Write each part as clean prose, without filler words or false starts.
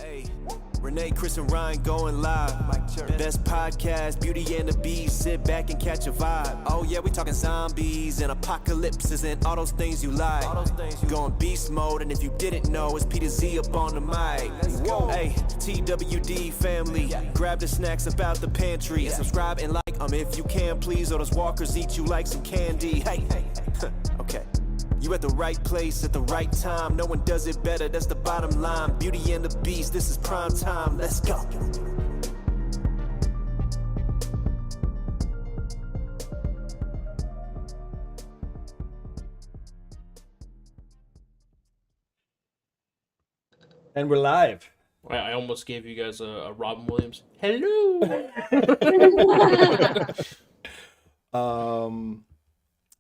Hey, Renee, Chris, and Ryan going live. Best podcast, Beauty and the Beast. Sit back and catch a vibe. Oh yeah, we talking zombies and apocalypses and all those things you like. Going beast mode, and if you didn't know, it's P to Z up on the mic. Whoa, hey, TWD family, grab the snacks about the pantry. Subscribe and like if you can, please, or those walkers eat you like some candy. Hey, okay. You at the right place at the right time. No one does it better, that's the bottom line. Beauty and the Beast, this is prime time. Let's go. And we're live. I almost gave you guys a Robin Williams. Hello.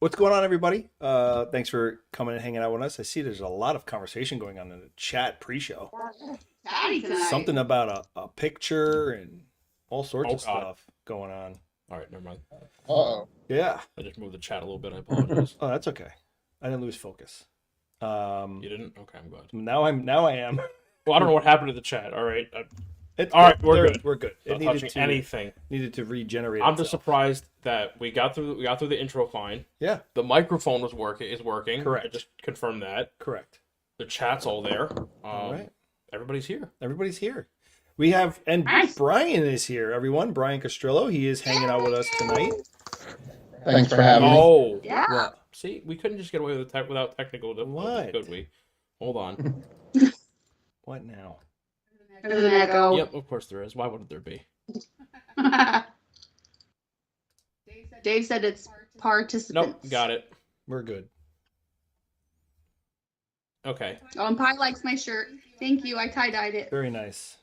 What's going on, everybody? Thanks for coming and hanging out with us. I see there's a lot of conversation going on in the chat pre-show. Something about a picture and all sorts of stuff going on. All right, never mind. Yeah. I just moved the chat a little bit. I apologize. Oh, that's okay. I didn't lose focus. You didn't? Okay, I'm glad. Now I am. Well, I don't know what happened to the chat. All right. All right, we're good. Not touching anything. Needed to regenerate. I'm just surprised that we got through the intro fine. Yeah. The microphone is working. Correct. I just confirmed that. Correct. The chat's all there. All right. Everybody's here. We have, and Brian is here, everyone. Brian Castrillo. He is hanging out with us tonight. Thanks for having me. Oh. Yeah. See, we couldn't just get away with without technical difficulties, could we? Hold on. What now? There's an echo. Yep, of course there is. Why wouldn't there be? Dave said it's participants. Nope, got it. We're good. Okay. Oh, and Pi likes my shirt. Thank you. I tie-dyed it. Very nice.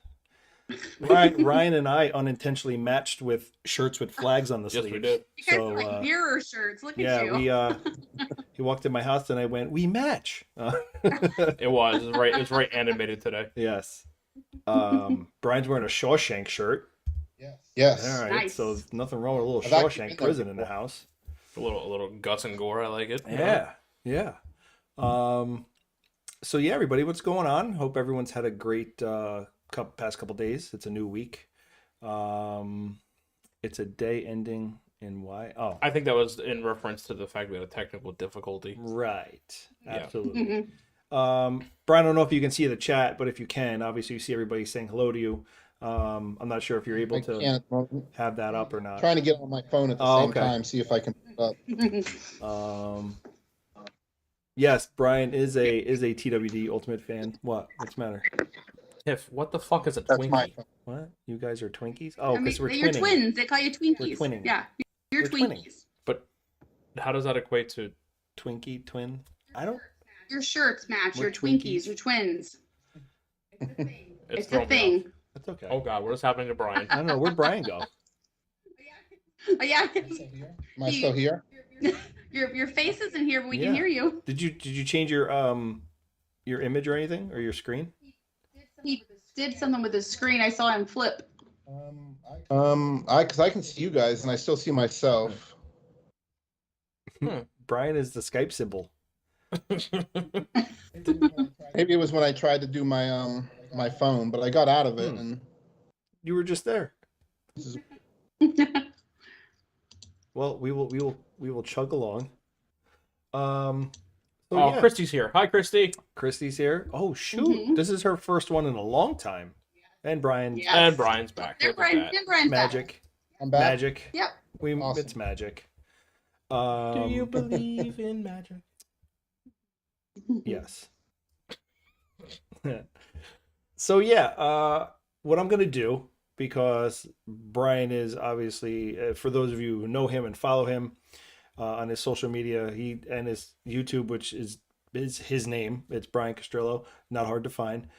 Ryan and I unintentionally matched with shirts with flags on the sleeves. Yes, we did. You guys are like mirror shirts. Look at you. Yeah, he walked in my house and I went, we match. It was right. It was very animated today. Yes. Brian's wearing a Shawshank shirt. Yes. All right. Nice. So there's nothing wrong with a little I've actually Shawshank been there prison in the before. house. A little guts and gore. I like it. Yeah. So yeah, everybody, what's going on? Hope everyone's had a great past couple days. It's a new week. It's a day ending in Y. Oh, I think that was in reference to the fact we had a technical difficulty. right. Yeah. Absolutely. Brian, I don't know if you can see the chat, but if you can, obviously you see everybody saying hello to you. I'm not sure if you're able I to can't. I'm have that up or not. trying to get on my phone at the same okay. time, see if I can put it up. Yes, Brian is a TWD Ultimate fan. What's the matter? Tiff, what the fuck is a That's my Twinkie? phone. What? You guys are Twinkies? Oh, I mean, because we're you're twinning. twins. They call you Twinkies. We're twinning. Yeah, you're We're Twinkies. twinning. But how does that equate to? Twinkie, twin. I don't. Your shirts match. We're You're Twinkies. Twinkies. You're twins. It's a thrown me thing. off. That's okay. Oh God, what is happening to Brian? I don't know. Where'd Brian go? Oh, yeah. Am I still here? Your face isn't here, but we Yeah. can hear you. Did you change your image or anything, or your screen? He did something with his screen. I saw him flip. Because I can see you guys and I still see myself. Brian is the Skype symbol. Maybe it was when I tried to do my my phone, but I got out of it and You were just there. this is Well, we will chug along. Oh, Yeah. Christy's here. Hi, Christy. Christy's here. Oh shoot, Mhm. This is her first one in a long time. And Brian, Yes. And Brian's back. And Look at that. Brian's back. magic, I'm back. magic. Yep. Awesome. It's magic. Do you believe in magic? Yes. So yeah, what I'm gonna do, because Brian is obviously, for those of you who know him and follow him on his social media, he and his YouTube, which is his name. It's Brian Castrillo. Not hard to find.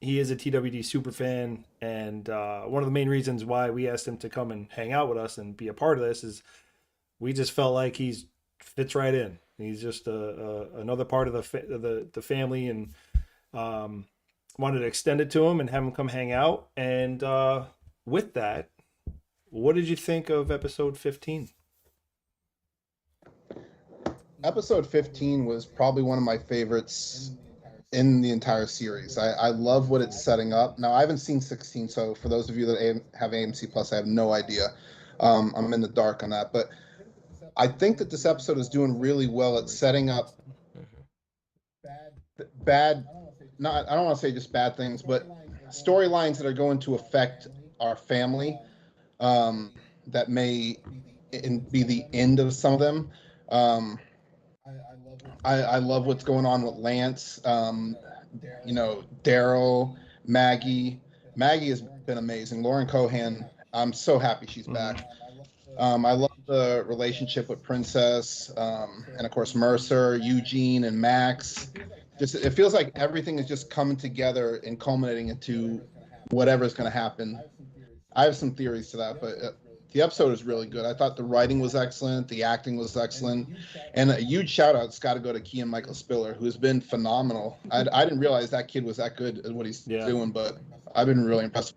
He is a TWD super fan, and one of the main reasons why we asked him to come and hang out with us and be a part of this is we just felt like he's fits right in. He's just another part of the family, and wanted to extend it to him and have him come hang out. And with that, what did you think of episode 15? Episode 15 was probably one of my favorites in the entire series. I love what it's setting up. Now I haven't seen 16, so for those of you that have AMC Plus, I have no idea. I'm in the dark on that, but I think that this episode is doing really well at setting up bad, not I don't want to say just bad things, but storylines that are going to affect our family, that may be the end of some of them. Um, I love what's going on with Lance. Daryl, Maggie. Maggie has been amazing. Lauren Cohan, I'm so happy she's back. I love the relationship with Princess, and of course Mercer, Eugene, and Max. Just it feels like everything is just coming together and culminating into whatever's going to happen. I have some theories to that, but the episode is really good. I thought the writing was excellent, the acting was excellent, and a huge shout out's got to go to Kean Michael Spiller, who's been phenomenal. I didn't realize that kid was that good at what he's doing, but I've been really impressed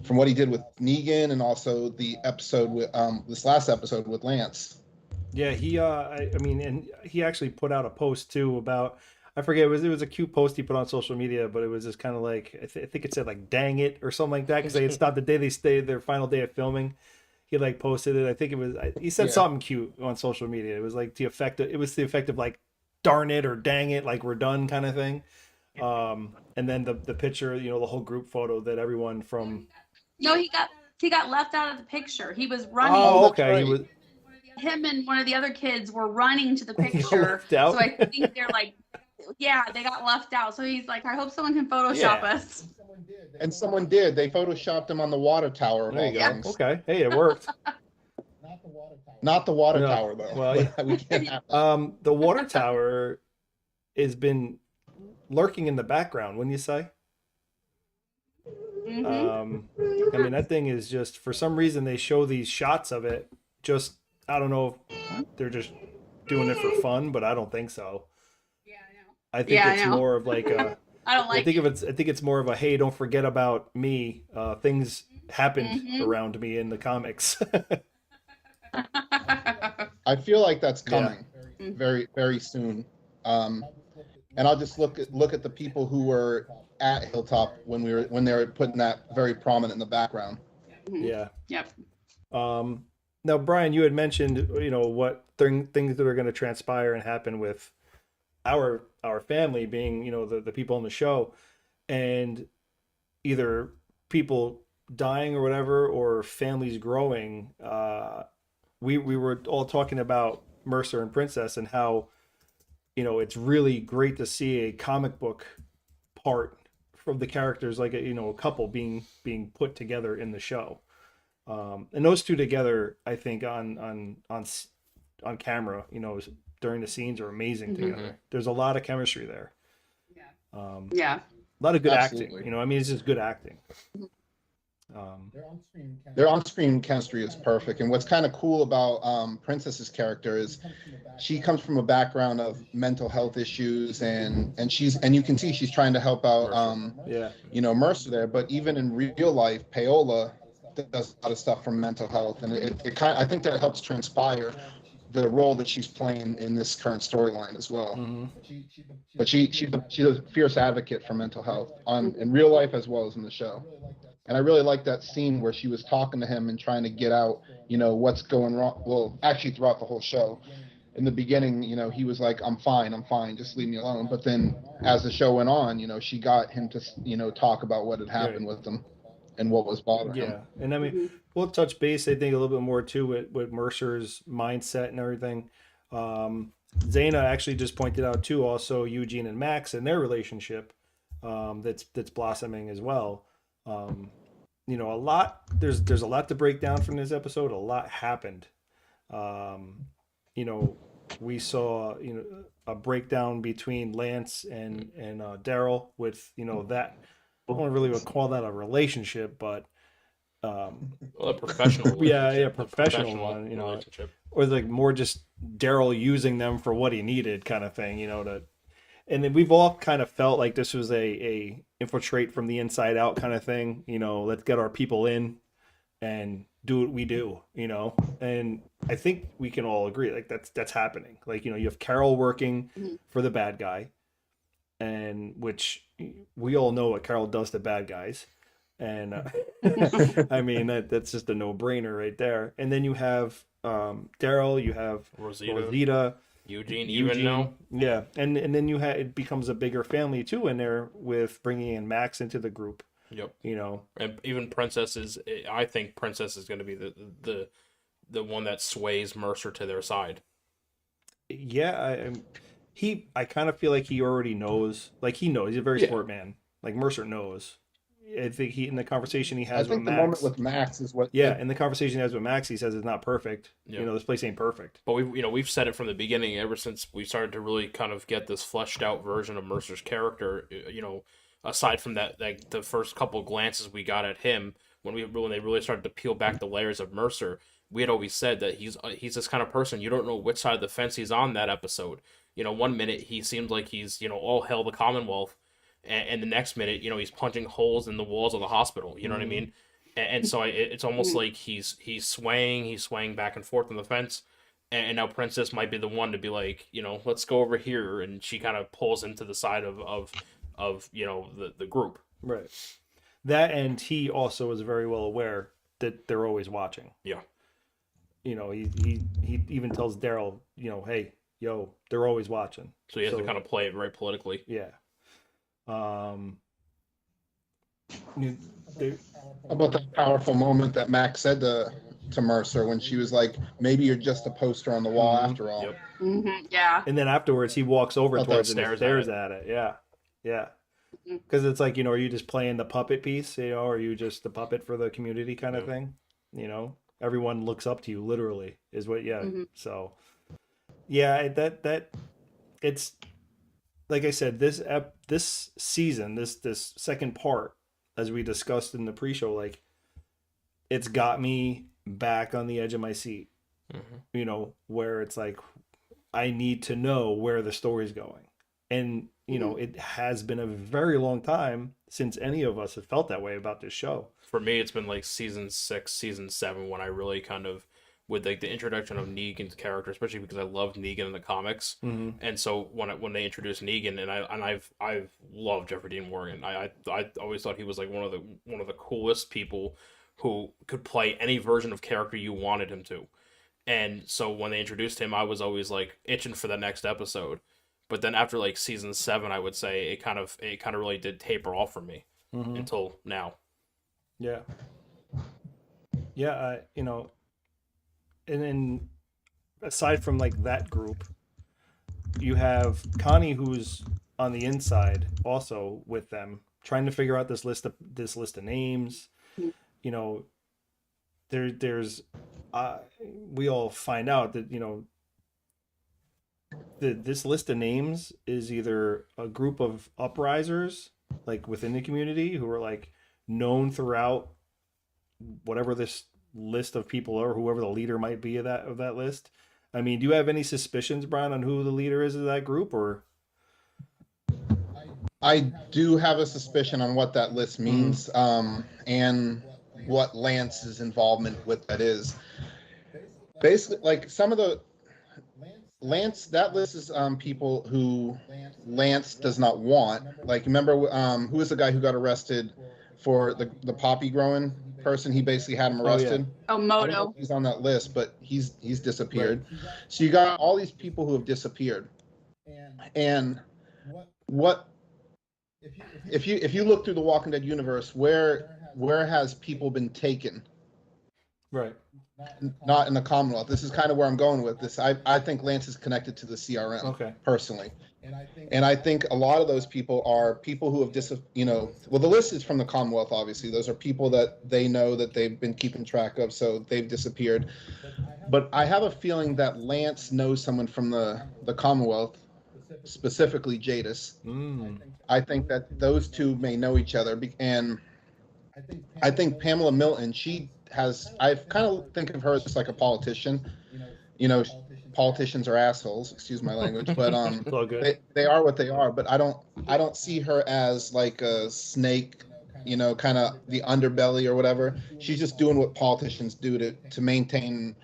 from what he did with Negan, and also the episode with this last episode with Lance. Yeah, and he actually put out a post too about, I forget, it was a cute post he put on social media, but it was just kind of like, I think it said like "dang it" or something like that, because they had stopped the day they stayed, their final day of filming. He like posted it. I think it was, he said something cute on social media. It was like the effect of like "darn it" or "dang it," like we're done kind of thing. And then the picture, the whole group photo that everyone from. No, he got left out of the picture. He was running. Oh, okay. Right. He was. Him and one of the other kids were running to the picture. So I think they're like, yeah, they got left out. So he's like, I hope someone can Photoshop us. And someone did. They photoshopped him on the water tower of There all you go. things. Okay. Hey, it worked. Not the water No. tower, though. Well, yeah. We can't have that. The water tower has been lurking in the background, wouldn't you say? Mm-hmm. I mean, that thing is just, for some reason they show these shots of it. Just, I don't know if they're just doing it for fun, but I don't think so. Yeah, I know. I think it's more of like a. I don't like. I think it's more of a, hey, don't forget about me. Things happened Mhm. around me in the comics. I feel like that's coming very, very soon. And I'll just look at the people who were at Hilltop when they were putting that very prominent in the background. Yeah. Yep. Now, Brian, you had mentioned, what things that are going to transpire and happen with our family, being, the people on the show, and either people dying or whatever, or families growing. We were all talking about Mercer and Princess, and how, it's really great to see a comic book part from the characters, like a couple being put together in the show. And those two together, I think on camera, during the scenes, are amazing together. There's a lot of chemistry there. Yeah. A lot of good Absolutely. acting. I mean, it's just good acting. Their on-screen chemistry is perfect. And what's kind of cool about Princess's character is she comes from a background of mental health issues, and you can see she's trying to help out Mercer there. But even in real life, Paola does a lot of stuff from mental health, and I think that helps transpire the role that she's playing in this current storyline as well. But she's a fierce advocate for mental health in real life as well as in the show. And I really like that scene where she was talking to him and trying to get out, what's going wrong. Well, actually throughout the whole show. In the beginning, he was like, I'm fine, just leave me alone. But then as the show went on, she got him to, talk about what had happened with them and what was bothering him. Yeah. And I mean, we'll touch base, I think, a little bit more too with Mercer's mindset and everything. Zaina actually just pointed out too, also Eugene and Max and their relationship, that's blossoming as well. A lot, there's a lot to break down from this episode. A lot happened. We saw, a breakdown between Lance and Daryl with, that, I don't really would call that a relationship, but a professional professional one, relationship. Or like more just Daryl using them for what he needed kind of thing, and then we've all kind of felt like this was a infiltrate from the inside out kind of thing, let's get our people in and do what we do, and I think we can all agree, like that's happening. Like, you have Carol working for the bad guy, and which we all know what Carol does to bad guys. And I mean, that's just a no-brainer right there. And then you have Daryl, you have Rosita, Eugene, even now. Yeah, and then it becomes a bigger family too in there with bringing in Max into the group. Yep. You know, and even Princess I think Princess is going to be the one that sways Mercer to their side. Yeah, I kind of feel like he already knows. Like he knows he's a very smart man. Like Mercer knows. I think in the conversation he has with Max. I think the moment with Max is what. Yeah, in the conversation he has with Max, he says it's not perfect. Yeah. You know, this place ain't perfect. But we've said it from the beginning. Ever since we started to really kind of get this fleshed out version of Mercer's character, you know, aside from that, like the first couple glances we got at him when they really started to peel back the layers of Mercer, we had always said that he's this kind of person. You don't know which side of the fence he's on that episode. You know, one minute he seems like he's, you know, all hail the Commonwealth. And the next minute, you know, he's punching holes in the walls of the hospital. You know what I mean? And so it's almost like he's swaying back and forth on the fence. And now Princess might be the one to be like, you know, let's go over here. And she kind of pulls into the side of you know, the group. Right. That, and he also is very well aware that they're always watching. Yeah. You know, he even tells Daryl, you know, hey, yo, they're always watching. So he has to kind of play it very politically. Yeah. About that powerful moment that Max said to Mercer when she was like, maybe you're just a poster on the wall after all. Yep. Mm-hmm. Yeah. And then afterwards he walks over towards it and stares at it. Yeah. Yeah. Because it's like, you know, are you just playing the puppet piece, you know, or are you just the puppet for the community kind of thing? You know, everyone looks up to you literally is what, So yeah, that it's, like I said, this season, this second part, as we discussed in the pre-show, like it's got me back on the edge of my seat. You know, where it's like I need to know where the story's going, and you know, it has been a very long time since any of us have felt that way about this show. For me, it's been like season 6, season 7 when I really kind of, with like the introduction of Negan's character, especially because I loved Negan in the comics, and so when they introduced Negan, and I've loved Jeffrey Dean Morgan. I always thought he was like one of the coolest people who could play any version of character you wanted him to, and so when they introduced him, I was always like itching for the next episode. But then after like season 7, I would say it kind of really did taper off for me until now. Yeah. Yeah. You know. And then aside from like that group, you have Connie, who's on the inside also with them, trying to figure out this list of names. You know, there's we all find out that, you know, this list of names is either a group of uprisers like within the community who are like known throughout whatever this list of people or whoever the leader might be of that list. I mean, do you have any suspicions, Brian, on who the leader is of that group? Or I do have a suspicion on what that list means, and what Lance's involvement with that is. Basically, like some of the that list is people who Lance does not want. Like, remember who was the guy who got arrested for the poppy growing person? He basically had him arrested. Moto. He's on that list, but he's disappeared. Right. So you got all these people who have disappeared. And what if you look through the Walking Dead universe, where has people been taken? Right. Not in the Commonwealth. This is kind of where I'm going with this. I think Lance is connected to the CRM, personally. And I think a lot of those people are people who have well, the list is from the Commonwealth, obviously. Those are people that they know that they've been keeping track of, so they've disappeared. But I have a feeling that Lance knows someone from the Commonwealth, specifically Jadis. I think that those two may know each other. And I think Pamela Milton, I kind of think of her as like a politician. You know, politicians are assholes, excuse my language, but they are what they are. But I don't see her as like a snake, you know, kind of the underbelly or whatever. She's just doing what politicians do to maintain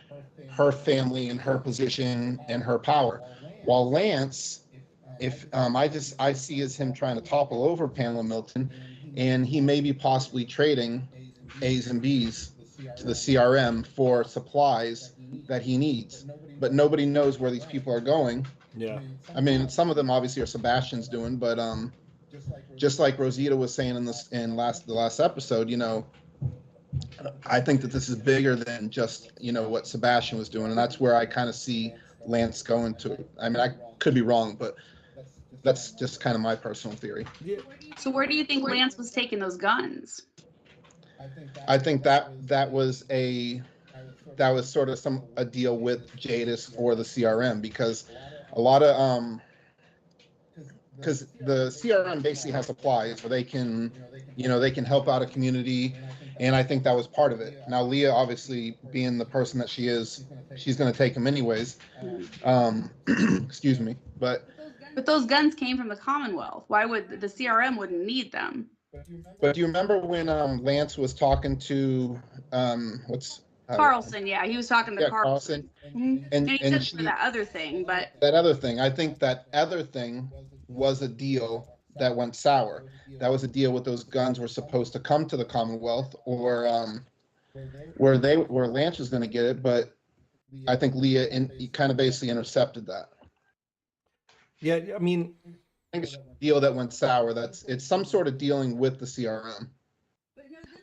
her family and her position and her power. While Lance, if I see as him trying to topple over Pamela Milton, and he may be possibly trading A's and B's to the CRM for supplies that he needs, but nobody knows where these people are going. Yeah. I mean, some of them obviously are Sebastian's doing, but just like Rosita was saying in the last episode, you know, I think that this is bigger than just, you know, what Sebastian was doing, and that's where I kind of see Lance going to. I mean, I could be wrong, but that's just kind of my personal theory. Yeah. So where do you think Lance was taking those guns? I think that was sort of a deal with Jadis for the CRM, because a lot of because the CRM basically has supplies where they can, you know, they can help out a community, and I think that was part of it. Now Leah, obviously being the person that she is, she's going to take them anyways. Excuse me, but those guns came from the Commonwealth. Why would the CRM wouldn't need them? But do you remember when Lance was talking to Carlson? Yeah, he was talking to Carlson. Mm-hmm. And he said for that other thing, but that other thing, I think that other thing was a deal that went sour. That was a deal with those guns were supposed to come to the Commonwealth, or where Lance was going to get it, but I think Leah kind of basically intercepted that. Yeah, I mean, I think it's a deal that went sour. It's some sort of dealing with the CRM.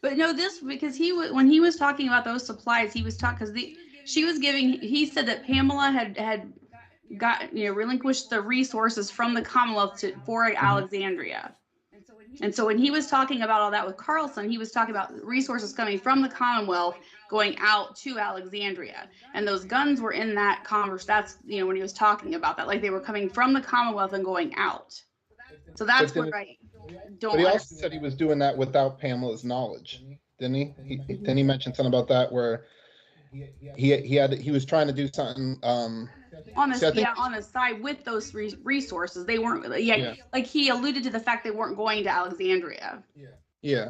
But no, this because when he was talking about those supplies, he was talking because she was giving. He said that Pamela had got relinquished the resources from the Commonwealth for Alexandria. And so when he was talking about all that with Carlson, he was talking about resources coming from the Commonwealth going out to Alexandria. And those guns were in that converse. That's, when he was talking about that, like they were coming from the Commonwealth and going out. So that's what I don't. But he also said he was doing that without Pamela's knowledge, didn't he? Didn't he mention something about that where he was trying to do something on the side with those resources. They weren't like he alluded to the fact they weren't going to Alexandria. Yeah.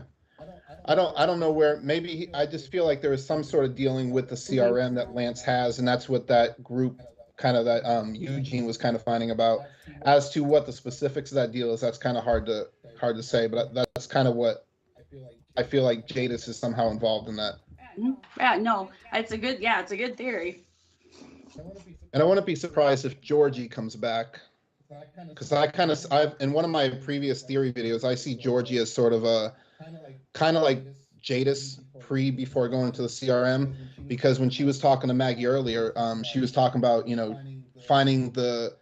I don't know where. Maybe I just feel like there was some sort of dealing with the CRM that Lance has, and that's what that group kind of that Eugene was kind of finding about. As to what the specifics of that deal is, that's kind of hard to say, but that's kind of what I feel like Jadis is somehow involved in that. Yeah, no, it's a good theory. And I wouldn't be surprised if Georgie comes back, because I've in one of my previous theory videos, I see Georgie as sort of a kind of like Jadis before going to the CRM, because when she was talking to Maggie earlier, she was talking about finding the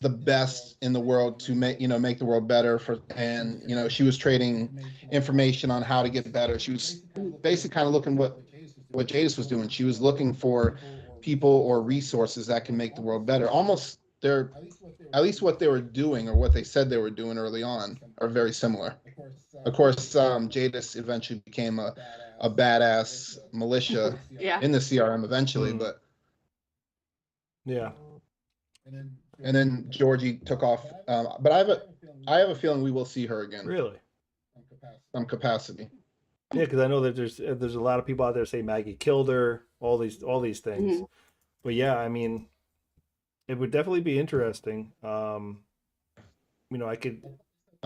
best in the world to make the world better and she was trading information on how to get better. She was basically kind of looking what Jadis was doing. She was looking for people or resources that can make the world better. Almost at least what they were doing or what they said they were doing early on are very similar. Of course, Jadis eventually became a badass militia in the CRM eventually, but yeah. And then Georgie took off. But I have a feeling we will see her again. Really? Some capacity. Yeah, because I know that there's a lot of people out there say Maggie killed her, all these things. Mm-hmm. But yeah, I mean, it would definitely be interesting. I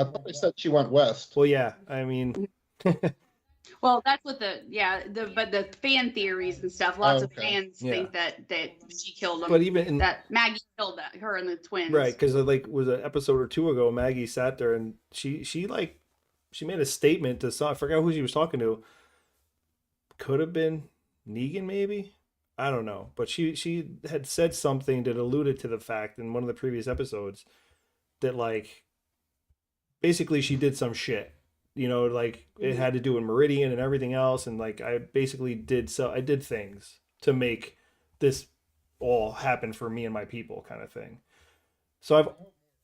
thought they said she went west. Well, yeah, I mean. Well, that's what the fan theories and stuff. Lots of fans think that she killed them. But even that Maggie killed her and the twins. Right, because was an episode or two ago, Maggie sat there and she made a statement to I forgot who she was talking to. Could have been Negan, maybe. I don't know, but she had said something that alluded to the fact in one of the previous episodes that basically she did some shit. It had to do with Meridian and everything else, and I basically did things to make this all happen for me and my people, kind of thing. So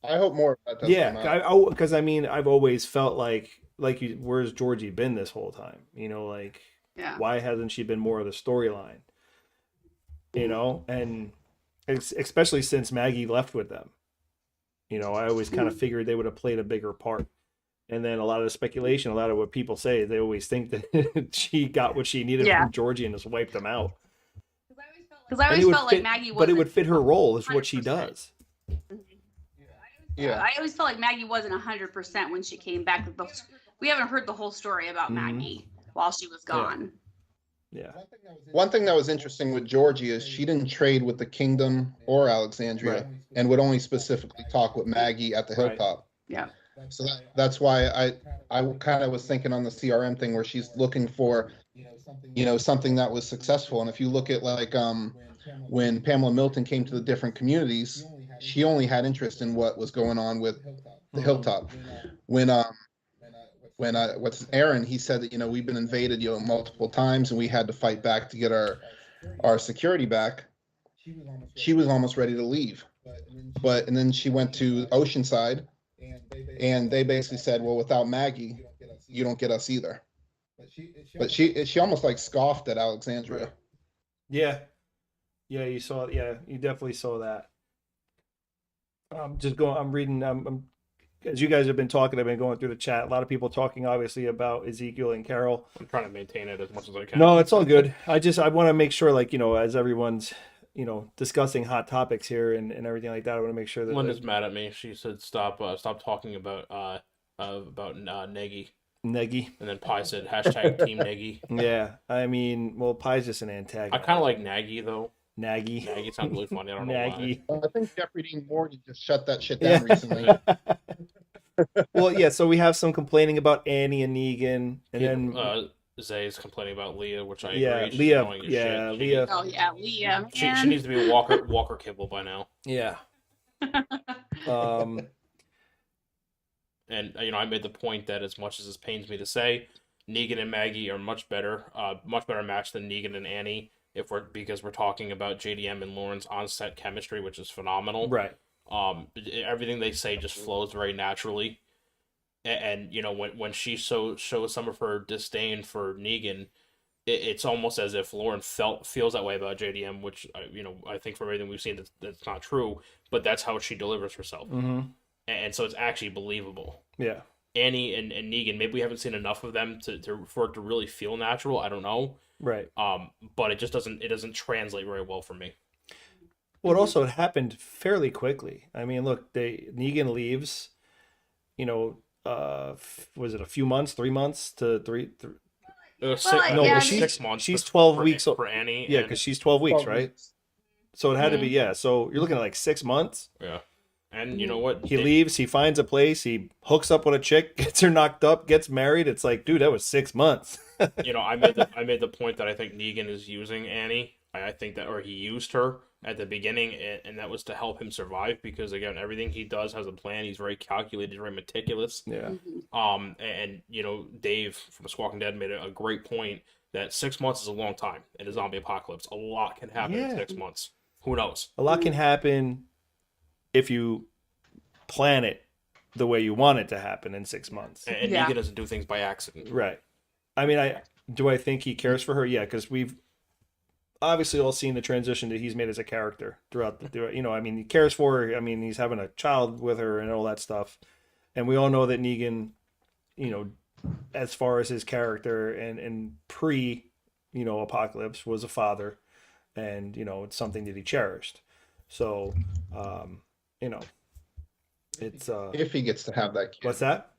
I hope more of that does come out. Because I've always felt where's Georgie been this whole time? Why hasn't she been more of the storyline? And especially since Maggie left with them, I always kind of figured they would have played a bigger part. And then a lot of the speculation, a lot of what people say, they always think that she got what she needed from Georgie and just wiped them out. Because I always felt like Maggie was. But it would fit her role, is what she does. Yeah. I always felt like Maggie wasn't 100% when she came back. We haven't heard the whole story about Maggie while she was gone. Yeah. One thing that was interesting with Georgie is she didn't trade with the kingdom or Alexandria, and would only specifically talk with Maggie at the hilltop. Yeah. So that's why I kind of was thinking on the CRM thing where she's looking for, something that was successful. And if you look at like when Pamela Milton came to the different communities, she only had interest in what was going on with the hilltop. When what's Aaron, he said that we've been invaded multiple times and we had to fight back to get our security back. She was almost ready to leave, and then she went to Oceanside, and they basically said, well, without Maggie, you don't get us either. But she almost like scoffed at Alexandria. Yeah. Yeah, you definitely saw that. I'm reading, as you guys have been talking, I've been going through the chat. A lot of people talking, obviously, about Ezekiel and Carol. I'm trying to maintain it as much as I can. No, it's all good. I want to make sure, like, as everyone's, discussing hot topics here and everything like that, I want to make sure that Linda's mad at me. She said stop talking about Nagy. Neggy. And then Pi said hashtag Team Nagy. Yeah, I mean, well, Pi's just an antagonist. I kind of like Nagy though. Nagy. Nagy sounds really funny. I don't know Nagy. why. I think Jeffrey Dean Morgan just shut that shit down recently. Well, yeah, so we have some complaining about Annie and Negan, and then Zay's complaining about Leah, which I yeah, agree. She's Leah, annoying as yeah, shit. Leah. Oh yeah, Leah. She needs to be a Walker Kibble by now. Yeah. And I made the point that as much as this pains me to say, Negan and Maggie are much better match than Negan and Annie. Because we're talking about JDM and Lauren's on-set chemistry, which is phenomenal. Right. Everything they say just flows very naturally. And when she shows some of her disdain for Negan, it's almost as if Lauren feels that way about JDM, which I think from everything we've seen that's not true, but that's how she delivers herself. Mm-hmm. And so it's actually believable. Yeah. Annie and Negan, maybe we haven't seen enough of them for it to really feel natural. I don't know. Right. But it just doesn't translate very well for me. Well, it happened fairly quickly. I mean, look, Negan leaves, was it a few months, 3 months to three? 6 months. She's 12 weeks for Annie. Yeah, because she's 12 weeks, right? So it had to be, yeah. So you're looking at like 6 months. Yeah. And you know what? He leaves, he finds a place, he hooks up with a chick, gets her knocked up, gets married. It's like, dude, that was 6 months. I made the point that I think Negan is using Annie. I think that, or he used her at the beginning, and that was to help him survive, because again, everything he does has a plan. He's very calculated, very meticulous. Yeah. And Dave from Squawking Dead made a great point that 6 months is a long time in a zombie apocalypse. A lot can happen in 6 months. Who knows? A lot can happen if you plan it the way you want it to happen in 6 months. And Negan doesn't do things by accident. Right. I mean, I think he cares for her? Yeah, because we've obviously all seen the transition that he's made as a character throughout he cares for her. I mean, he's having a child with her and all that stuff. And we all know that Negan, as far as his character and pre, apocalypse, was a father, and, it's something that he cherished. So, it's if he gets to have that kid. What's that?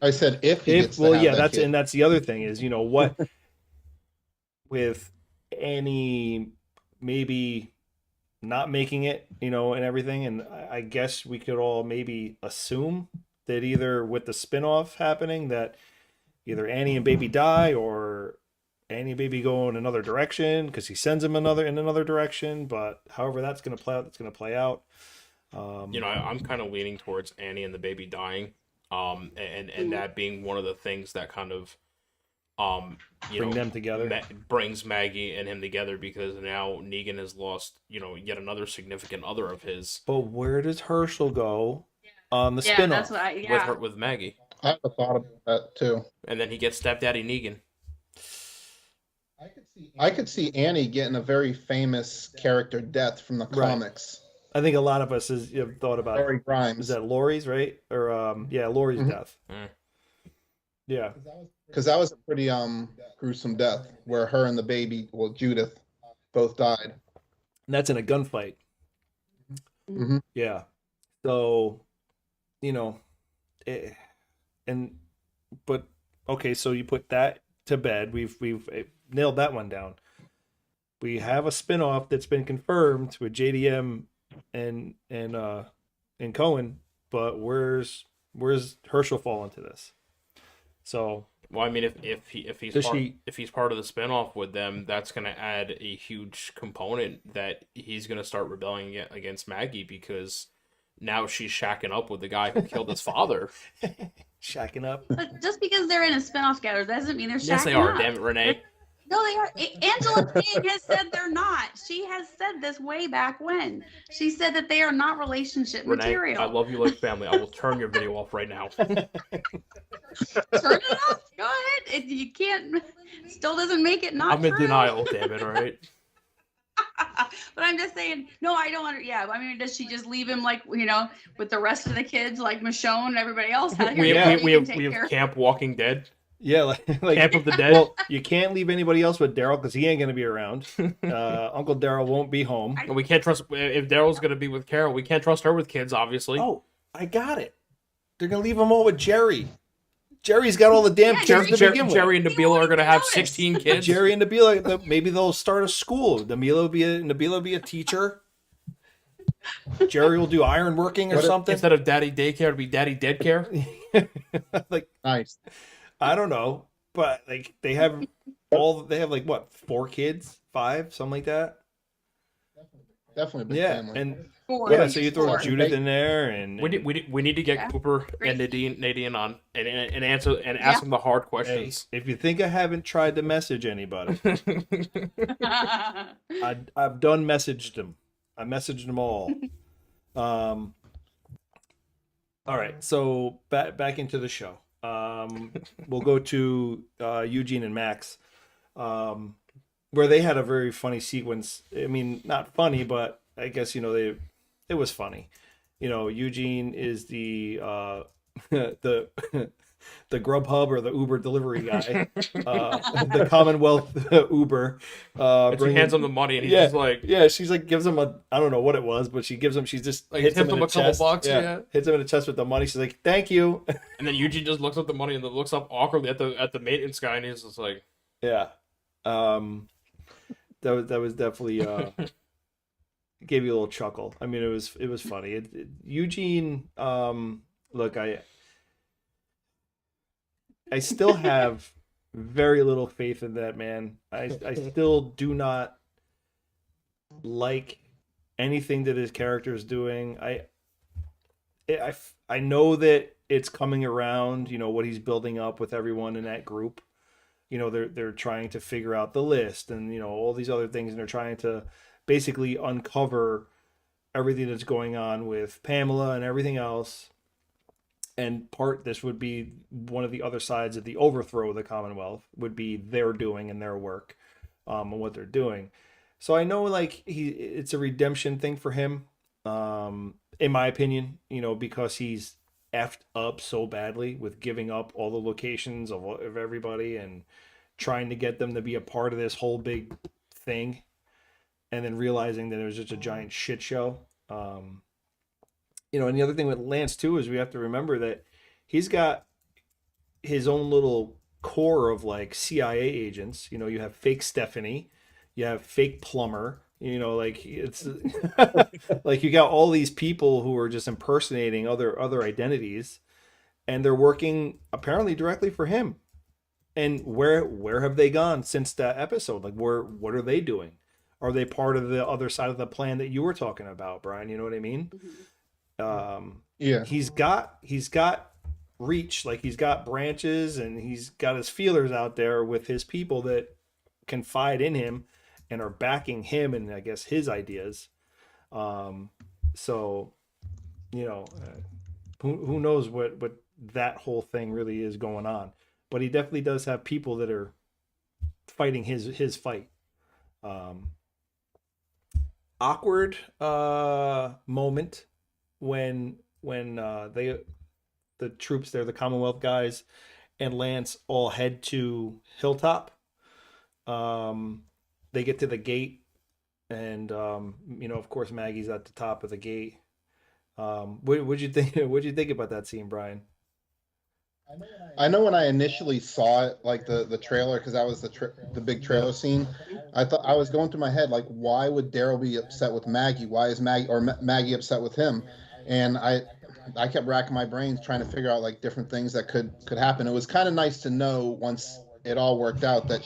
I said if he gets to have that kid. And that's the other thing is, what with Annie maybe not making it, and everything, and I guess we could all maybe assume that either with the spinoff happening that either Annie and Baby die, or Annie and Baby go in another direction because he sends him in another direction. But however that's going to play out, that's going to play out. I'm kind of leaning towards Annie and the baby dying, and that being one of the things that kind of bring them together, brings Maggie and him together, because now Negan has lost yet another significant other of his. But where does Herschel go on the spinoff? That's with Maggie? I have thought about that too. And then he gets Stepdaddy Negan. I could see Annie getting a very famous character death from the comics. I think a lot of us have thought about Laurie Grimes. Is that Laurie's, right? Or Laurie's death. Mm. Yeah. Because that was a pretty gruesome death where her and the baby, Judith, both died. And that's in a gunfight. Mm-hmm. Yeah. So, you know, eh, and but okay, so you put that to bed. We've nailed that one down. We have a spinoff that's been confirmed with JDM and Cohen, but where's Herschel fall into this? So Well, I mean, does she? if he's part of the spinoff with them, that's going to add a huge component that he's going to start rebelling against Maggie because now she's shacking up with the guy who killed his father. Shacking up. But just because they're in a spinoff together doesn't mean they're shacking Yes, they are. up. Damn it, Renee. No, they are. Angela King has said they're not. She has said this way back when. She said that they are not relationship Renee, material. I love you like family. I will turn your video off right now. Turn it off. Go ahead. You can't. Still doesn't make it not I'm in true. denial. Damn it! All right. But I'm just saying. No, I don't. Yeah. I mean, does she just leave him like with the rest of the kids, like Michonne and everybody else? We have Camp Walking Dead. Yeah, like Camp of the Dead. Well, you can't leave anybody else with Daryl because he ain't gonna be around. Uncle Daryl won't be home. And we can't trust if Daryl's going to be with Carol. We can't trust her with kids, obviously. Oh, I got it. They're gonna leave them all with Jerry. Jerry's got all the damn kids to begin with. Jerry and Nabila are going to have notice. 16 kids. Jerry and Nabila, maybe they'll start a school. Nabila will be a teacher. Jerry will do ironworking or something. Instead of daddy daycare, it'll be daddy dead care. Like, Nice. I don't know, but like they have like what, 4 kids, 5, something like that. Definitely a big Yeah, family. and Four. yeah, so you throw Four. Judith in there, and We need to get Yeah. Cooper Great. and Nadine on and ask them the hard hey, questions. if you think I haven't tried to message anybody, I've done messaged them. I messaged them all. All right, so back into the show. We'll go to Eugene and Max, where they had a very funny sequence. I mean, not funny, but I guess it was funny. Eugene is the the the Grubhub or the Uber delivery guy, the Commonwealth Uber. And she hands him the money, and he's just like, she's like gives him I don't know what it was, but she just like, hits tipped him in him the a couple chest. bucks, yeah. Hits him in the chest with the money. She's like, "Thank you." and then Eugene just looks up the money and then looks up awkwardly at the maintenance guy, and he's just like, Yeah, that was definitely gave you a little chuckle. I mean, it was funny. Eugene, look, I still have very little faith in that man. I still do not like anything that his character is doing. I know that it's coming around, what he's building up with everyone in that group. They're trying to figure out the list and all these other things, and they're trying to basically uncover everything that's going on with Pamela and everything else. And this would be one of the other sides of the overthrow of the Commonwealth, would be their doing and their work, and what they're doing. So I know it's a redemption thing for him, in my opinion, because he's effed up so badly with giving up all the locations of everybody and trying to get them to be a part of this whole big thing, and then realizing that it was just a giant shit show. And the other thing with Lance too is we have to remember that he's got his own little core of like CIA agents. You have fake Stephanie, you have fake Plumber. It's like you got all these people who are just impersonating other identities, and they're working apparently directly for him. And where have they gone since that episode? Like, what are they doing? Are they part of the other side of the plan that you were talking about, Brian? You know what I mean? Yeah. He's got reach, like he's got branches, and he's got his feelers out there with his people that confide in him and are backing him and I guess his ideas. So who knows what that whole thing really is going on, but he definitely does have people that are fighting his fight. Awkward moment when the troops there, the Commonwealth guys and Lance all head to Hilltop. They get to the gate, and of course Maggie's at the top of the gate. What'd you think? What'd you think about that scene, Brian? I know when I initially saw it, like the trailer, because that was the big trailer scene. I thought I was going through my head like, why would Daryl be upset with Maggie? Why is Maggie upset with him? And I kept racking my brains trying to figure out like different things that could happen. It was kind of nice to know once it all worked out that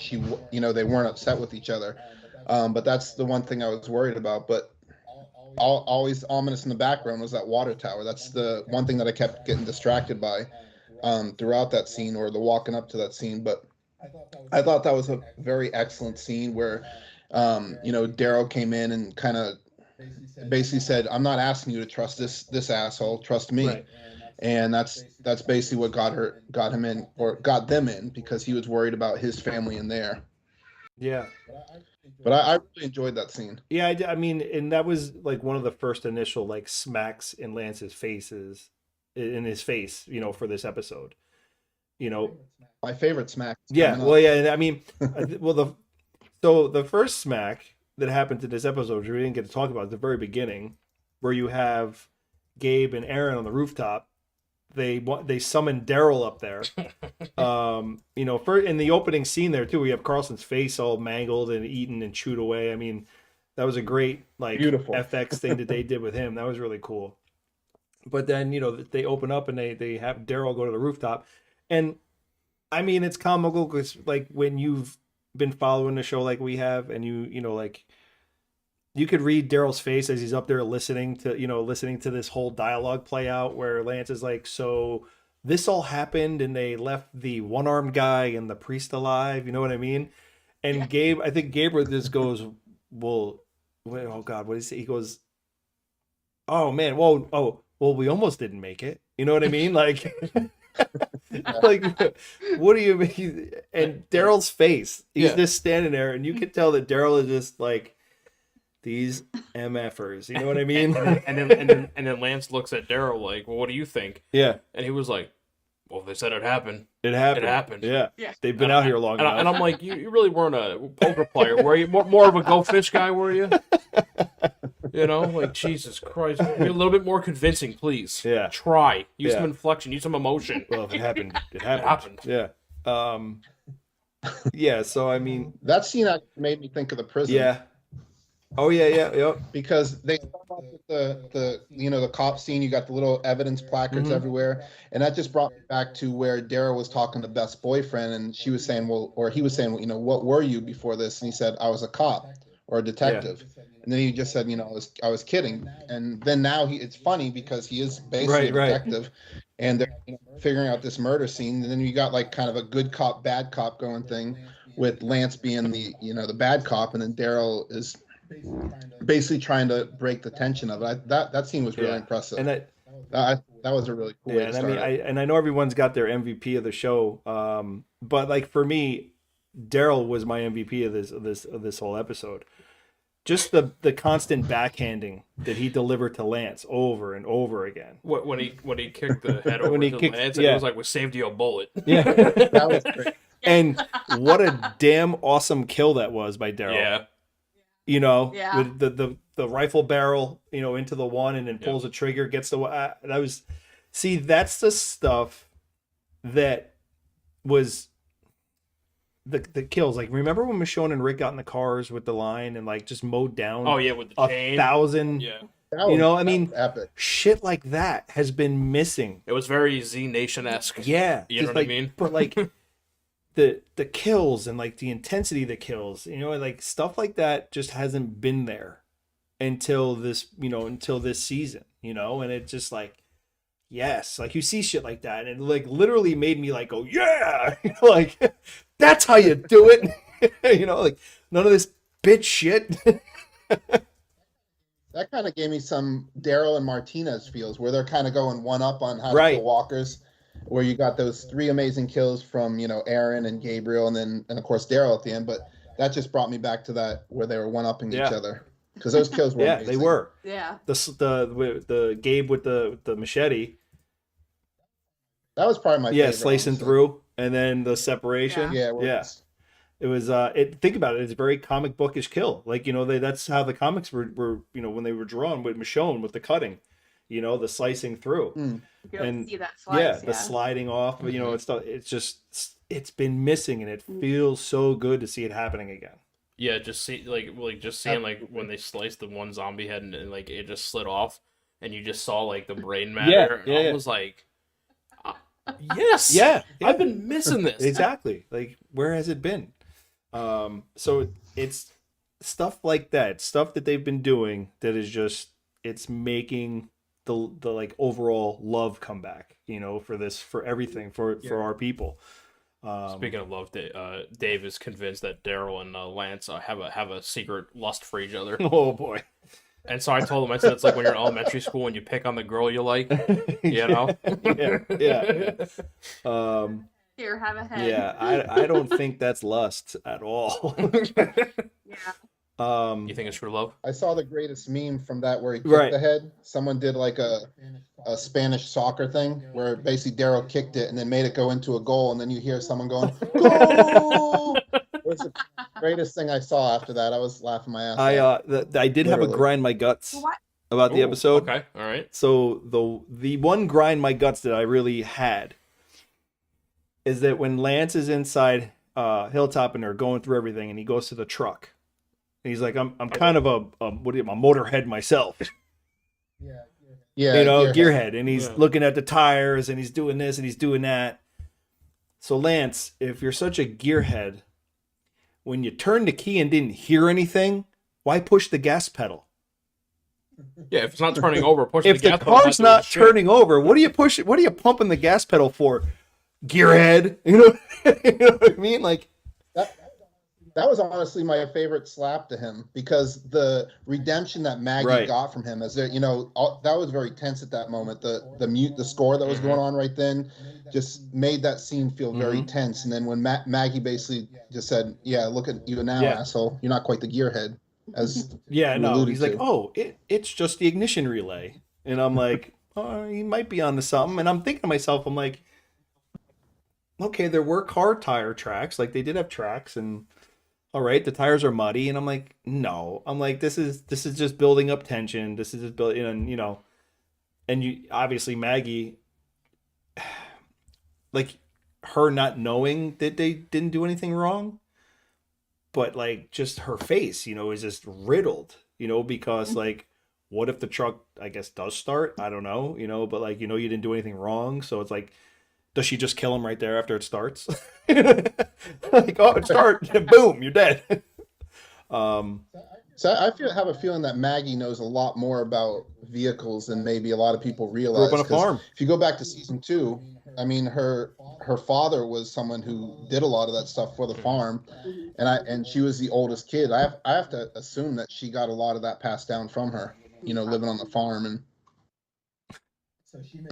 they weren't upset with each other. But that's the one thing I was worried about. But always ominous in the background was that water tower. That's the one thing that I kept getting distracted by throughout that scene, or the walking up to that scene. But I thought that was a very excellent scene where Daryl came in and kind of basically said, I'm not asking you to trust this asshole, trust me. Right. And that's basically what got him in, or got them in, because he was worried about his family in there. Yeah. But I really enjoyed that scene. Yeah, I mean, and that was like one of the first initial like smacks in Lance's in his face, for this episode. My favorite smack. Yeah, well, yeah, I mean, the first smack that happened to this episode, which we didn't get to talk about at the very beginning, where you have Gabe and Aaron on the rooftop. They summon Daryl up there. In the opening scene there too, we have Carlson's face all mangled and eaten and chewed away. I mean, that was a great beautiful FX thing that they did with him. That was really cool. But then they open up and they have Daryl go to the rooftop, and I mean it's comical because like when you've been following the show like we have, and you could read Daryl's face as he's up there listening to this whole dialogue play out, where Lance is like, so this all happened and they left the one-armed guy and the priest alive, you know what I mean? And Gabe, I think Gabriel just goes, well, wait, oh God, what is it? He goes, oh man, well, we almost didn't make it. You know what I mean? Like, like, what do you mean? And Daryl's face, he's just standing there, and you can tell that Daryl is just like, these MFers, you know what I mean? and then Lance looks at Daryl like, well, what do you think? Yeah. And he was like, well, they said it happened. It happened. It happened. Yeah. They've been out here long enough. And I'm like, you really weren't a poker player, were you? More of a go fish guy, were you? Like, Jesus Christ. Be a little bit more convincing, please. Yeah. Try. Use some inflection. Use some emotion. Well, if it happened, it happened. Yeah. Yeah, so I mean, that scene actually made me think of the prison. Yeah. Oh yeah. Because they start off with the cop scene. You got the little evidence placards everywhere, and that just brought me back to where Daryl was talking to Beth's boyfriend, and he was saying, what were you before this? And he said, I was a cop or a detective. Yeah. And then he just said, I was kidding. And then now it's funny because he is basically a detective, and they're figuring out this murder scene. And then you got like kind of a good cop, bad cop going thing, with Lance being the bad cop, and then Daryl is basically trying to break the tension of it. That scene was really impressive, and that was a really cool way to start. I know everyone's got their MVP of the show, but like for me, Daryl was my MVP of this whole episode. Just the constant backhanding that he delivered to Lance over and over again. When he kicked the head over to Lance, and it was like, we saved you a bullet. Yeah, that was great. And what a damn awesome kill that was by Daryl. Yeah. With the rifle barrel, into the one, and then pulls the trigger, gets the that's the stuff that was the kills. Like, remember when Michonne and Rick got in the cars with the line and like just mowed down? Oh yeah, with the chain. 1,000. Yeah. I mean, epic shit like that has been missing. It was very Z Nation-esque. Yeah, you know what I mean. But like. The kills and like the intensity of the kills, like stuff like that just hasn't been there until this season, and it's just like, yes, like you see shit like that, and it like literally made me like go, yeah, like that's how you do it, like none of this bitch shit. That kind of gave me some Daryl and Martinez feels, where they're kind of going one up on how to kill walkers. Where you got those 3 amazing kills from Aaron and Gabriel, and of course Daryl at the end. But that just brought me back to that where they were one upping each other, because those kills were amazing. They were. Yeah. The Gabe with the machete. That was probably my favorite. Slicing through, and then the separation. Yeah. It was think about it, it's a very comic bookish kill. Like, that's how the comics were when they were drawn with Michonne with the cutting. you know, the slicing through. You don't And see that yeah, slice, the sliding off, you know, it's been missing, and it feels so good to see it happening again. Yeah, just see just seeing like when they sliced the one zombie head and like it just slid off, and you just saw like the brain matter. Yeah, and I was like, yes, Yeah, I've been missing this. Exactly. Like, where has it been? So it's stuff like that, stuff that they've been doing that is just, it's making the like overall love come back, you know, for everything, for our people. Speaking of love, Dave is convinced that Daryl and Lance have a secret lust for each other. Oh boy. And so I told him, I said, it's like when you're in elementary school and you pick on the girl you like, you know? Yeah. Here, have a head. Yeah, I don't think that's lust at all. Yeah. You think it's true love? I saw the greatest meme from that where he kicked Right. the head. Someone did like a Spanish soccer thing where basically Daryl kicked it and then made it go into a goal, and then you hear someone going, "Goal!" It was the greatest thing I saw after that. I was laughing my ass off. I did have a Literally. grind my guts What? about the Ooh, episode. Okay, all right. So the one grind my guts that I really had is that when Lance is inside Hilltop and they're going through everything, and he goes to the truck, and he's like, I'm kind of a motorhead myself, Yeah, you know, gearhead. gearhead, and he's looking at the tires and he's doing this and he's doing that. So Lance, if you're such a gearhead, when you turned the key and didn't hear anything, why push the gas pedal? Yeah, if it's not turning over, push If the the gas pedal, car's doing not shit. turning over, what are you pushing? What are you pumping the gas pedal for? Gearhead, you know, you know what I mean? Like, That was honestly my favorite slap to him, because the redemption that Maggie Right. got from him, as there, you know, that was very tense at that moment. The score that was going on right then just made that scene feel very tense. And then when Maggie basically just said, "Yeah, look at you now, Yeah. asshole. You're not quite the gearhead." As yeah, you no, alluded he's like, to. oh, it's just the ignition relay, and I'm like, oh, he might be onto something, and I'm thinking to myself, I'm like, okay, there were car tire tracks, like they did have tracks, and all right, the tires are muddy, and I'm like, no, I'm like, this is just building up tension, this is just building, and you know, and you obviously Maggie, like her not knowing that they didn't do anything wrong, but like just her face, you know, is just riddled, you know, because like, what if the truck, I guess, does start? I don't know, you know, but like, you know, you didn't do anything wrong, so it's like, does she just kill him right there after it starts? Like, oh, it starts, boom, you're dead. So I have a feeling that Maggie knows a lot more about vehicles than maybe a lot of people Grew realize. up on a 'cause farm. If you go back to season 2, I mean, her father was someone who did a lot of that stuff for the farm, and she was the oldest kid. I have to assume that she got a lot of that passed down from her, you know, living on the farm, and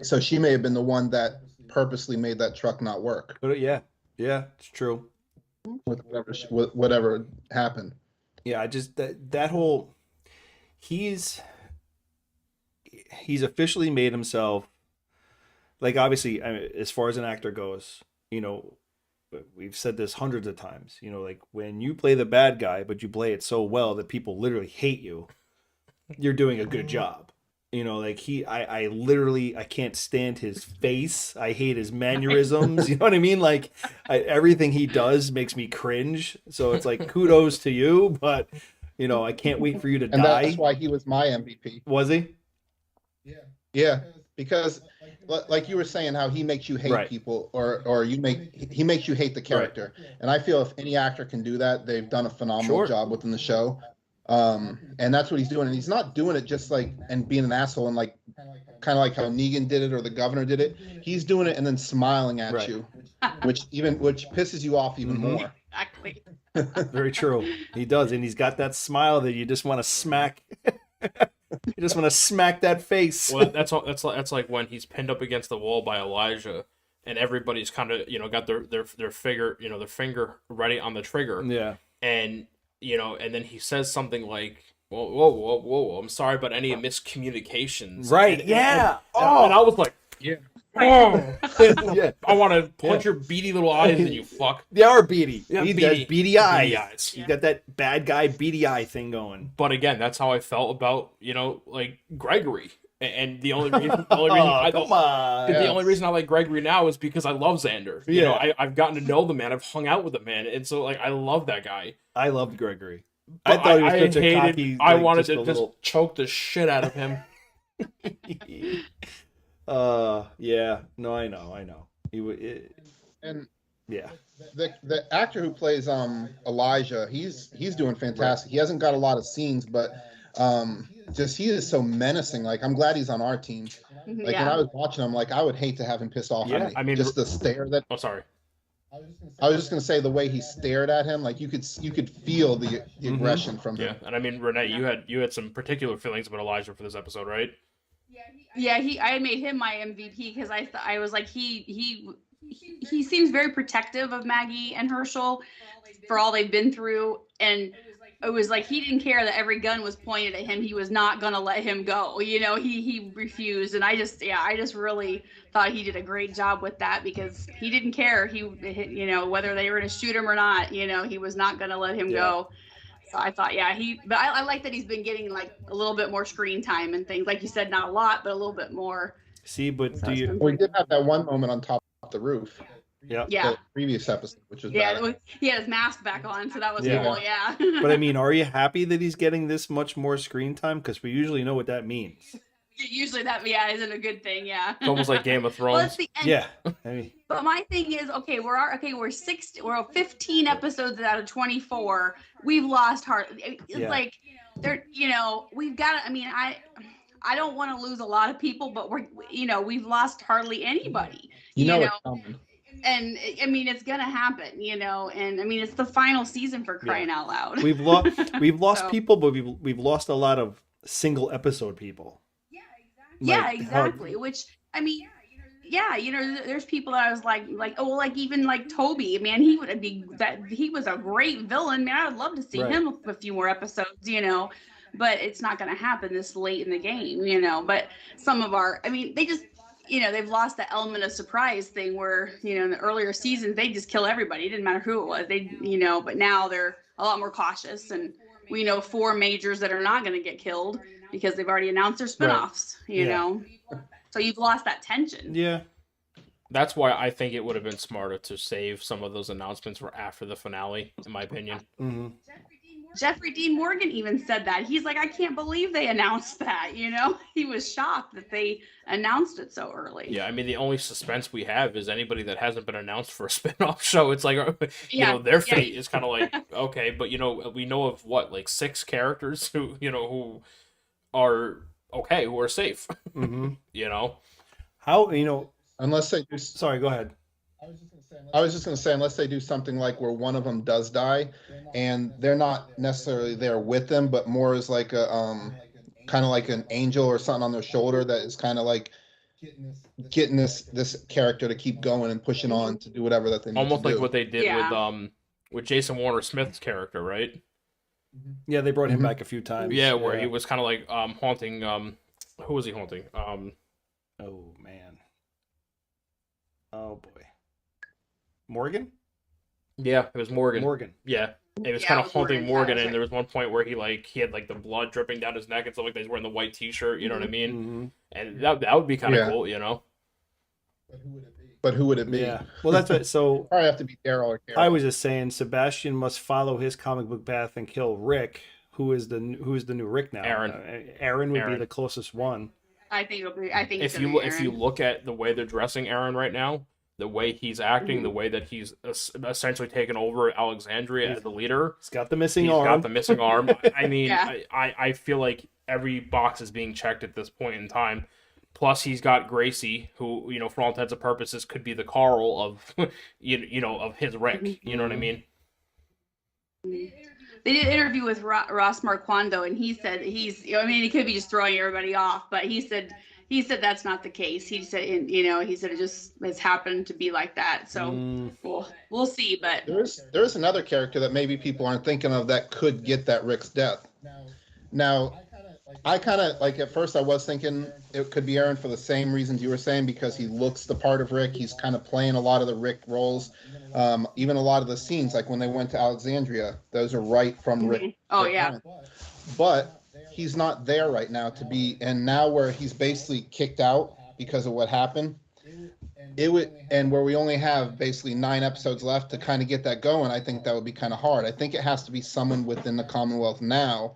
so she may have been the one that purposely made that truck not work But yeah, it's true. with whatever happened. Yeah, I just that whole he's officially made himself, like, obviously, I mean, as far as an actor goes, you know, we've said this hundreds of times, you know, like when you play the bad guy but you play it so well that people literally hate you, you're doing a good job. You know, like I literally, I can't stand his face. I hate his mannerisms. You know what I mean? Like everything he does makes me cringe. So it's like, kudos to you, but you know, I can't wait for you to And die. that's why he was my MVP. Was he? Yeah, because like you were saying, how he makes you hate Right. people, or he makes you hate the character. And I feel if any actor can do that, they've done a phenomenal Sure. job within the show. And that's what he's doing. And he's not doing it just like and being an asshole and like kind of like how Negan did it or the governor did it. He's doing it and then smiling at Right. you, which pisses you off even Mhm. more. Exactly. Very true. He does, and he's got that smile that you just want to smack. You just want to smack that face. Well, that's like when he's pinned up against the wall by Elijah, and everybody's kind of, you know, got their figure, you know, their finger ready on the trigger, Yeah. and you know, and then he says something like, whoa, I'm sorry about any miscommunications. Right, And- yeah. And I was like, Yeah. oh, Yeah. I want to punch your beady little eyes and you fuck. They are beady. Yeah, He beady. does beady eyes. Beady eyes. He's got that bad guy beady eye thing going. But again, that's how I felt about, you know, like Gregory. And the only reason, the only reason I like Gregory now is because I love Xander. You know, I've gotten to know the man. I've hung out with the man, and so like I love that guy. I loved Gregory. But I thought he was such a cocky. I wanted to just choke the shit out of him. Yeah. No, I know. And yeah. The actor who plays Elijah, he's doing fantastic. Right. He hasn't got a lot of scenes, but just he is so menacing. Like, I'm glad he's on our team. Like, when I was watching him, like, I would hate to have him pissed off at me. I mean, just the stare that. Oh, sorry. I was just gonna say the way he stared at him, like you could feel the aggression from him. Yeah, and I mean, Renee, you had some particular feelings about Elijah for this episode, right? Yeah, I made him my MVP because I was like he seems very protective of Maggie and Herschel for all they've been through, and it was like he didn't care that every gun was pointed at him. He was not gonna let him go. You know, he refused, and I just really thought he did a great job with that because he didn't care. He, you know, whether they were gonna shoot him or not, you know, he was not gonna let him go. So I thought, but I like that he's been getting like a little bit more screen time and things. Like you said, not a lot, but a little bit more. See, but so we did have that one moment on top of the roof. Yeah. The previous episode, which was bad. He had his mask back on, so that was cool. Yeah. But I mean, are you happy that he's getting this much more screen time? Because we usually know what that means. Usually that isn't a good thing. Yeah. It's almost like Game of Thrones. Well, it's the end. Yeah. I mean, but my thing is, we're 15 episodes out of 24. We've lost heart. It's like they're, you know, we've got to. I mean, I don't want to lose a lot of people, but we've lost hardly anybody. You know. It's coming. And I mean, it's gonna happen, you know. And I mean, it's the final season for crying out loud. We've lost people, but we've lost a lot of single episode people. Yeah, exactly. Which I mean, you know, there's people that I was like even like Toby. Man, he was a great villain. Man, I would love to see him a few more episodes, you know. But it's not gonna happen this late in the game, you know. But some of they just. You know, they've lost the element of surprise thing where, you know, in the earlier seasons, they just kill everybody. It didn't matter who it was. But now they're a lot more cautious. And we know 4 majors that are not going to get killed because they've already announced their spinoffs, you know. So you've lost that tension. Yeah. That's why I think it would have been smarter to save some of those announcements for after the finale, in my opinion. Mm-hmm. Jeffrey Dean Morgan even said that. He's like, I can't believe they announced that, you know? He was shocked that they announced it so early. Yeah, I mean, the only suspense we have is anybody that hasn't been announced for a spin-off show. It's like, you know, their fate is kind of like, okay, but, you know, we know of, 6 characters who, you know, who are okay, who are safe, mm-hmm. You know? How, you know... Unless they... Sorry, go ahead. I was just going to say, unless they do something like where one of them does die, and they're not necessarily there with them, but more as like a kind of like an angel or something on their shoulder that is kind of like getting this character to keep going and pushing on to do whatever that they need almost to do. Like what they did with Jason Warner Smith's character, right? Yeah, they brought him back a few times. Yeah, where he was kind of like haunting. Who was he haunting? Oh man. Oh boy. Morgan? Yeah, it was Morgan. Yeah. It was kind of haunting Morgan, and there was one point where he had like the blood dripping down his neck and stuff like that. He's wearing the white T-shirt, you know what I mean? Mm-hmm. And that would be kind of cool, you know. But who would it be? Yeah. Well, that's what. So probably have to be Daryl or Carol. I was just saying, Sebastian must follow his comic book path and kill Rick, who is the new Rick now. Aaron would be the closest one. I think it'll be. I think if you look at the way they're dressing Aaron right now, the way he's acting, the way that he's essentially taken over Alexandria as the leader. He's got the missing arm. I mean, I feel like every box is being checked at this point in time. Plus, he's got Gracie, who, you know, for all intents and purposes, could be the Carl of, you know, of his Rick. You know what I mean? They did an interview with Ross Marquando, and he said he could be just throwing everybody off, but he said that's not the case. He said, he said it just has happened to be like that. So we'll see. But there's another character that maybe people aren't thinking of that could get that Rick's death. Now, I kind of like at first I was thinking it could be Aaron for the same reasons you were saying, because he looks the part of Rick. He's kind of playing a lot of the Rick roles. Even a lot of the scenes, like when they went to Alexandria, those are right from Rick. Oh yeah. But he's not there right now to be, and now where he's basically kicked out because of what happened, it would, and where we only have basically 9 episodes left to kind of get that going, I think that would be kind of hard. I think it has to be someone within the Commonwealth now,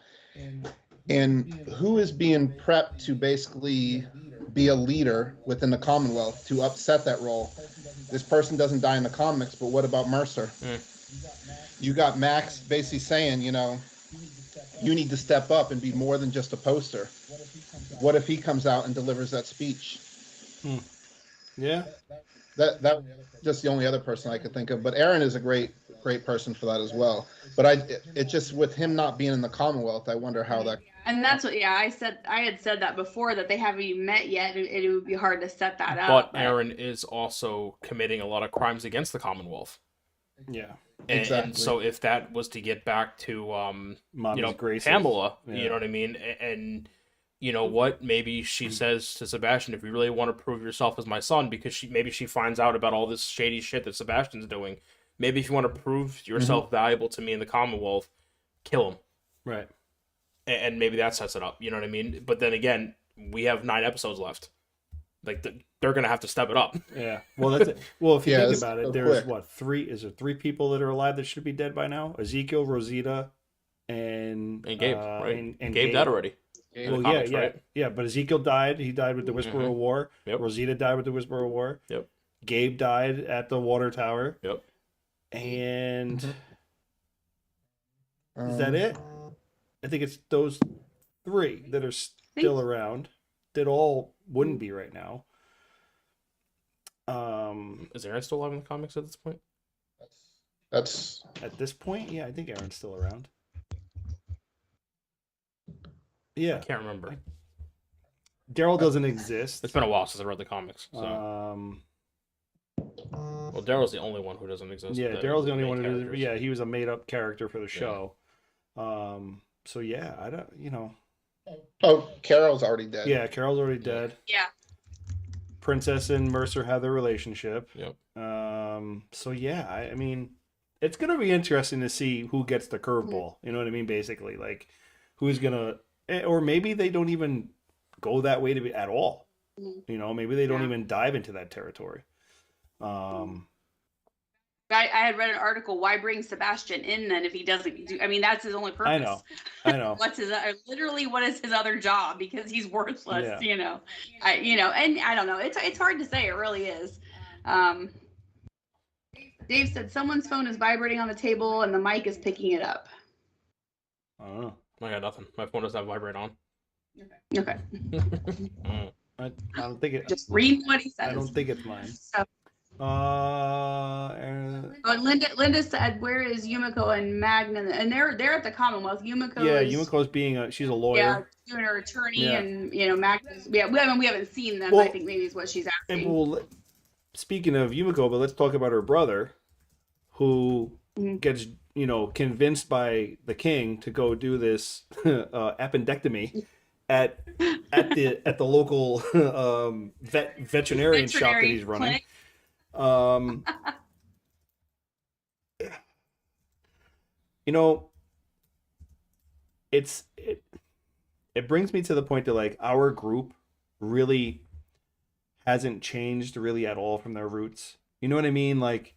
and who is being prepped to basically be a leader within the Commonwealth to upset that role. This person doesn't die in the comics, but what about Mercer? You got Max basically saying, you know, you need to step up and be more than just a poster. What if he comes out and delivers that speech? Yeah. That just the only other person I could think of. But Aaron is a great person for that as well. But it just, with him not being in the Commonwealth, I wonder how that. And that's what, I had said that before, that they haven't even met yet. It would be hard to set that up. But Aaron is also committing a lot of crimes against the Commonwealth. Yeah. Exactly. And so if that was to get back to Grace's. Pamela, Yeah. you know what I mean? And you know what? Maybe she says to Sebastian, if you really want to prove yourself as my son, because she finds out about all this shady shit that Sebastian's doing. Maybe if you want to prove yourself valuable to me in the Commonwealth, kill him. Right. And maybe that sets it up. You know what I mean? But then again, we have 9 episodes left. Like they're gonna have to step it up. Yeah. Well, that's it. Well, if you think that's about it, so there's quick. 3? Is there 3 people that are alive that should be dead by now? Ezekiel, Rosita, and Gabe, right? And Gabe died already. in the Well, comics, yeah. right? Yeah. But Ezekiel died. He died with the Whisperer of War. Yep. Rosita died with the Whisperer of War. Yep. Gabe died at the water tower. Yep. And is that it? I think it's those 3 that are still around. That all wouldn't be right now. Is Aaron still alive in the comics at this point? That's At this point, yeah, I think Aaron's still around. Yeah, I can't remember. Daryl doesn't exist. It's been a while since I read the comics. So. Well, Daryl's the only one who doesn't exist. Yeah, Daryl's the only one who doesn't. characters. Yeah, he was a made-up character for the show. So yeah, I don't. oh, Carol's already dead. Yeah, Carol's already dead. Yeah. Princess and Mercer have their relationship. Yep. So yeah, I mean, it's gonna be interesting to see who gets the curveball. You know what I mean? Basically, like who's gonna, or maybe they don't even go that way to be at all. You know, maybe they don't even dive into that territory. I had read an article. Why bring Sebastian in then if he doesn't do? I mean, that's his only purpose. I know. What's his literally? What is his other job? Because he's worthless. Yeah. You know, and I don't know. It's hard to say. It really is. Dave said someone's phone is vibrating on the table and the mic is picking it up. I don't know. I got nothing. My phone doesn't have vibrate on. Okay. I don't think it. Just read what he says. I don't think it's mine. So, Linda said, "Where is Yumiko and Magna?" And they're at the Commonwealth. Yumiko. Yeah, is, Yumiko's she's a lawyer. Yeah, doing her attorney, Yeah. and Magna's. Yeah, we haven't seen them. Well, I think maybe is what she's asking. And well, speaking of Yumiko, but let's talk about her brother, who gets convinced by the king to go do this appendectomy at the local veterinarian shop that he's running. It brings me to the point that like our group really hasn't changed really at all from their roots. You know what I mean? Like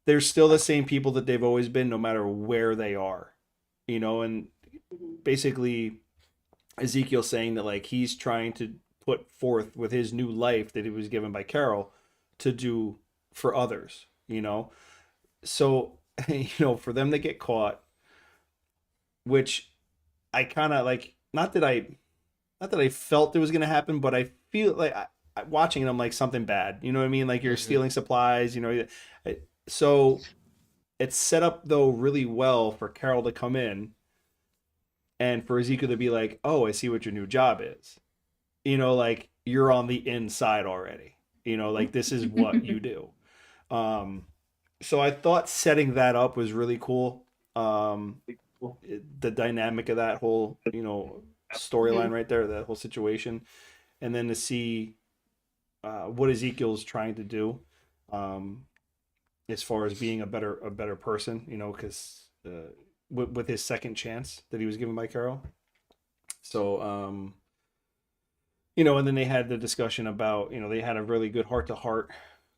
they're still the same people that they've always been, no matter where they are. And basically Ezekiel saying that like he's trying to put forth with his new life that he was given by Carol to do for others, so for them to get caught, which I kind of like, not that I felt it was going to happen, but I feel like watching it, I'm like something bad, you know what I mean? Like you're stealing supplies, so it's set up though really well for Carol to come in and for Ezekiel to be like, oh, I see what your new job is. Like you're on the inside already. Like this is what you do. So I thought setting that up was really cool. The dynamic of that whole, storyline right there, that whole situation. And then to see what Ezekiel's trying to do as far as being a better person, because with his second chance that he was given by Carol. So, you know, and then they had the discussion about, you know, they had a really good heart to heart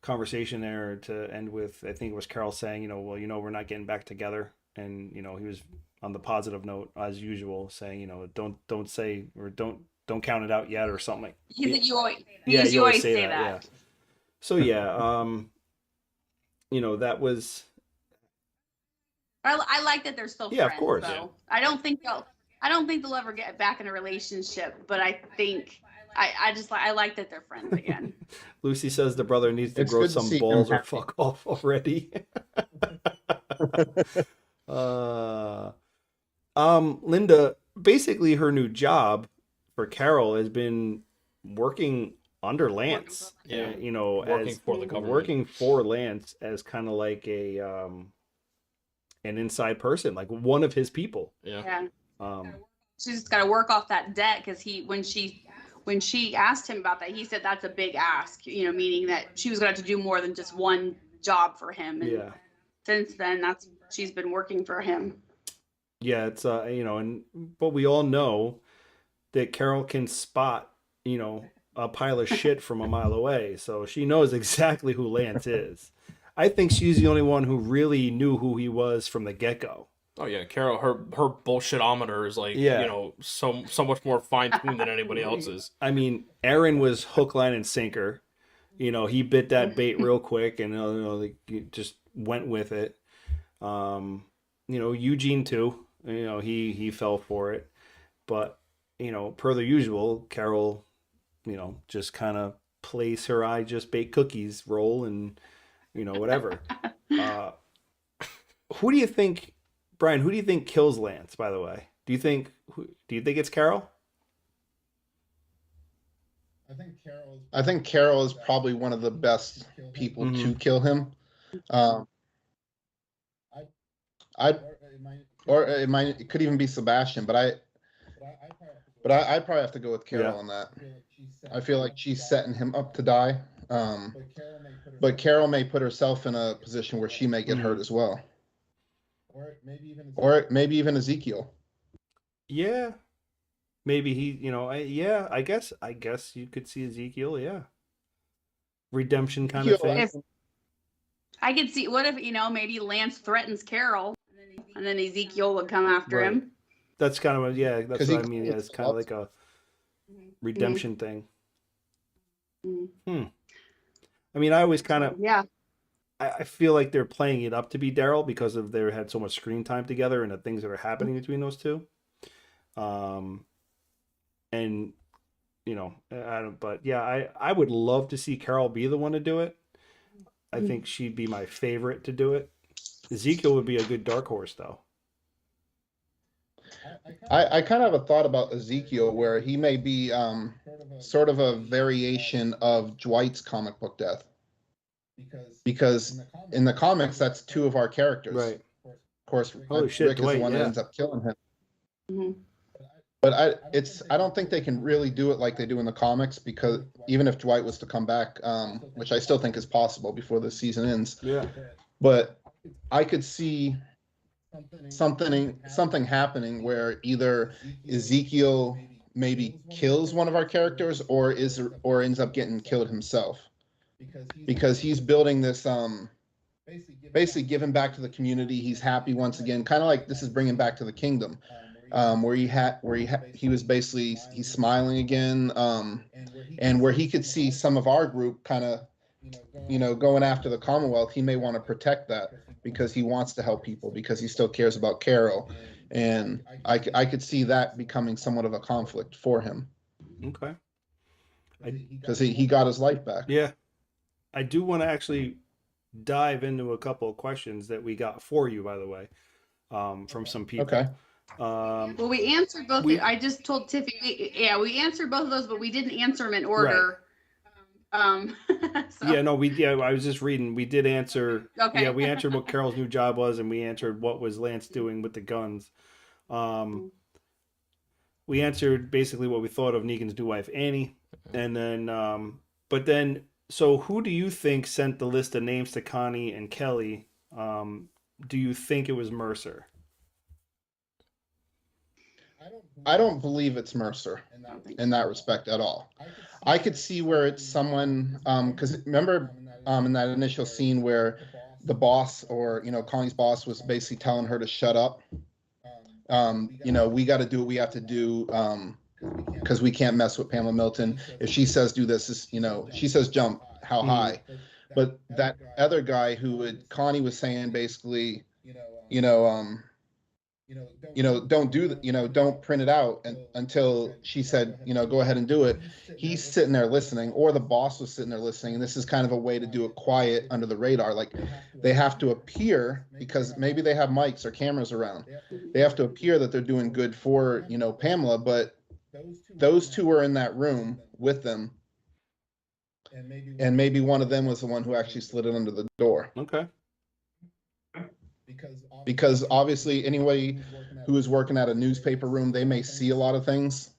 conversation there to end with, I think it was Carol saying, you know, well, you know, we're not getting back together. And, you know, he was on the positive note as usual, saying, you know, don't say, or don't count it out yet or something like. You always, Yeah, you always say that. Yeah. So yeah, you know, that was. I like that they're still Yeah, friends. of course. So Yeah. I don't think they'll ever get back in a relationship, but I think I like that they're friends again. Lucy says the brother needs to It's grow good to some see him balls or happy. fuck off already. uh, Linda, basically her new job for Carol has been working under Lance. Yeah. You know, Working as for the government. working for Lance as kind of like a an inside person, like one of his people. Yeah. She's just got to work off that debt because when she asked him about that, he said that's a big ask. You know, meaning that she was going to have to do more than just one job for him. And Yeah. since then, she's been working for him. Yeah, it's you know, but we all know that Carol can spot, you know, a pile of shit from a mile away. So she knows exactly who Lance is. I think she's the only one who really knew who he was from the get-go. Oh yeah, Carol, her bullshitometer is like, Yeah. you know, so much more fine tuned than anybody else's. I mean, Aaron was hook, line, and sinker. You know, he bit that bait real quick, and you know, like, he just went with it. You know, Eugene too. You know, he fell for it, but you know, per the usual, Carol, you know, just kind of plays her "I just bake cookies" role, and you know, whatever. Who do you think, Brian? Who do you think kills Lance? By the way, do you think it's Carol? I think Carol is probably one of the best people to kill him. It could even be Sebastian, but I'd probably have to go with Carol on that. I feel like she's setting him up to die. But Carol may put herself in a position where she may get hurt as well. Or maybe even Ezekiel. Yeah. Maybe he, you know, I guess you could see Ezekiel, yeah. Redemption kind of thing. I could see, what if, you know, maybe Lance threatens Carol and then Ezekiel would come after him. That's kind of that's what I mean. Yeah, it's kind of like a redemption thing. I mean, I always kind of, I feel like they're playing it up to be Daryl because of they had so much screen time together and the things that are happening between those two. And you know, but yeah, I would love to see Carol be the one to do it. I think she'd be my favorite to do it. Ezekiel would be a good dark horse, though. I kind of have a thought about Ezekiel where he may be sort of a variation of Dwight's comic book death. Because in the comics, that's two of our characters. Right. Of course, Holy shit, Rick Dwight, is the one that ends up killing him. But I don't think they can really do it like they do in the comics, because even if Dwight was to come back, which I still think is possible before the season ends, but I could see something happening where either Ezekiel maybe kills one of our characters or ends up getting killed himself, because he's building this basically giving back to the community. He's happy once again, kind of like this is bringing back to the kingdom. Where he was basically, he's smiling again, and where he could see some of our group kind of, you know, going after the Commonwealth. He may want to protect that because he wants to help people, because he still cares about Carol, and I could see that becoming somewhat of a conflict for him. Okay. Because he got his life back. Yeah, I do want to actually dive into a couple of questions that we got for you, by the way, from some people. Okay. Well, we answered both. I just told Tiffy, we answered both of those, but we didn't answer them in order. Right. So. Yeah, no, I was just reading. We did answer. Okay. Yeah, we answered what Carol's new job was, and we answered what was Lance doing with the guns. We answered basically what we thought of Negan's new wife, Annie, and then, but then, so who do you think sent the list of names to Connie and Kelly? Do you think it was Mercer? I don't believe it's Mercer in that respect at all. I could see where it's someone, because remember in that initial scene where the boss, or Connie's boss, was basically telling her to shut up. We got to do what we have to do, because we can't mess with Pamela Milton. If she says do this, she says jump, how high? But that other guy Connie was saying basically, don't do that, don't print it out until she said, go ahead and do it. He's sitting there listening, or the boss was sitting there listening. And this is kind of a way to do it quiet under the radar. Like, they have to appear, because maybe they have mics or cameras around. They have to appear that they're doing good for, Pamela, but those two were in that room with them. And maybe one of them was the one who actually slid it under the door. Okay. Because obviously anybody who is working at a newspaper room, they may see a lot of things.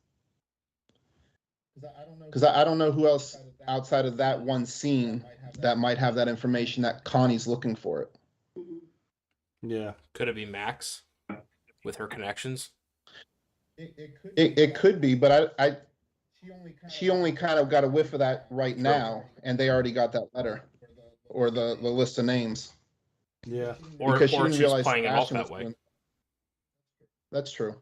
Because I don't know who else outside of that one scene that might have that information that Connie's looking for it. Yeah. Could it be Max with her connections? It could be, but she only kind of got a whiff of that right now, and they already got that letter or the list of names. Yeah. Or Because she didn't she's realize playing it off Sebastian that was way. doing- That's true.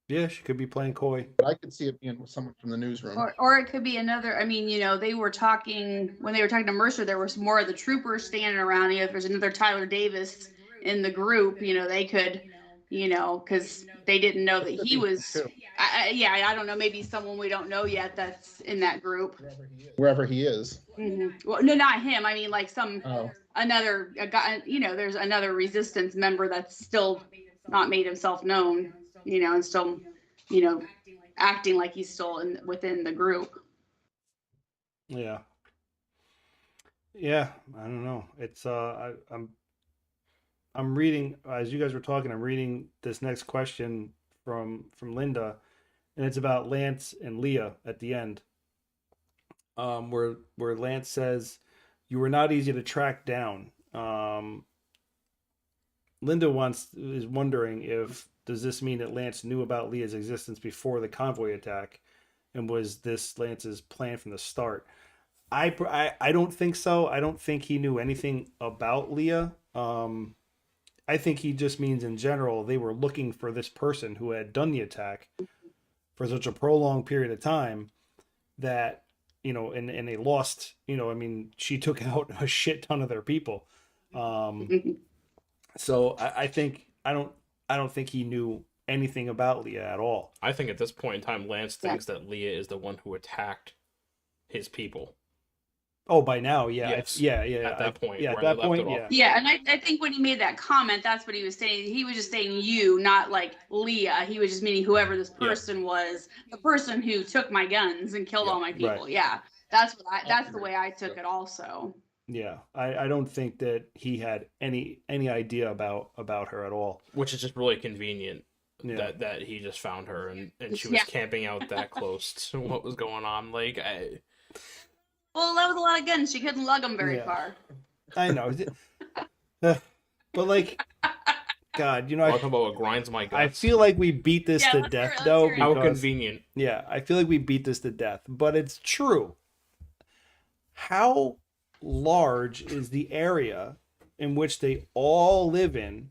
Yeah, she could be playing coy. But I could see it being someone from the newsroom. Or it could be another. I mean, they were talking when they were talking to Mercer. There was more of the troopers standing around. If there's another Tyler Davis in the group, they could, because they didn't know that he was. I don't know. Maybe someone we don't know yet that's in that group. Wherever he is. Mm-hmm. Well, no, not him. I mean, like another guy. There's another resistance member that's still not made himself known. And still, acting like he's still within the group. Yeah. Yeah, I don't know. It's I'm reading, as you guys were talking, I'm reading this next question from Linda, and it's about Lance and Leah at the end. Where Lance says, "You were not easy to track down." Linda is wondering does this mean that Lance knew about Leah's existence before the convoy attack, and was this Lance's plan from the start? I don't think so. I don't think he knew anything about Leah. I think he just means in general they were looking for this person who had done the attack for such a prolonged period of time that and they lost. She took out a shit ton of their people. So I think I don't think he knew anything about Leah at all. I think at this point in time, Lance thinks that Leah is the one who attacked his people. Oh, by now, yeah. Yes. Yeah. At that point. Yeah, at that point, yeah. Yeah, and I think when he made that comment, that's what he was saying. He was just saying you, not like Leah. He was just meaning whoever this person was, the person who took my guns and killed all my people. Right. Yeah, that's the way I took it also. Yeah, I don't think that he had any idea about her at all. Which is just really convenient that he just found her and she was camping out that close to what was going on. Well, that was a lot of guns. She couldn't lug them very far. I know. But God, talking about what grinds my guts. I feel like we beat this to death, though. How convenient. Yeah, I feel like we beat this to death, but it's true. How large is the area in which they all live in?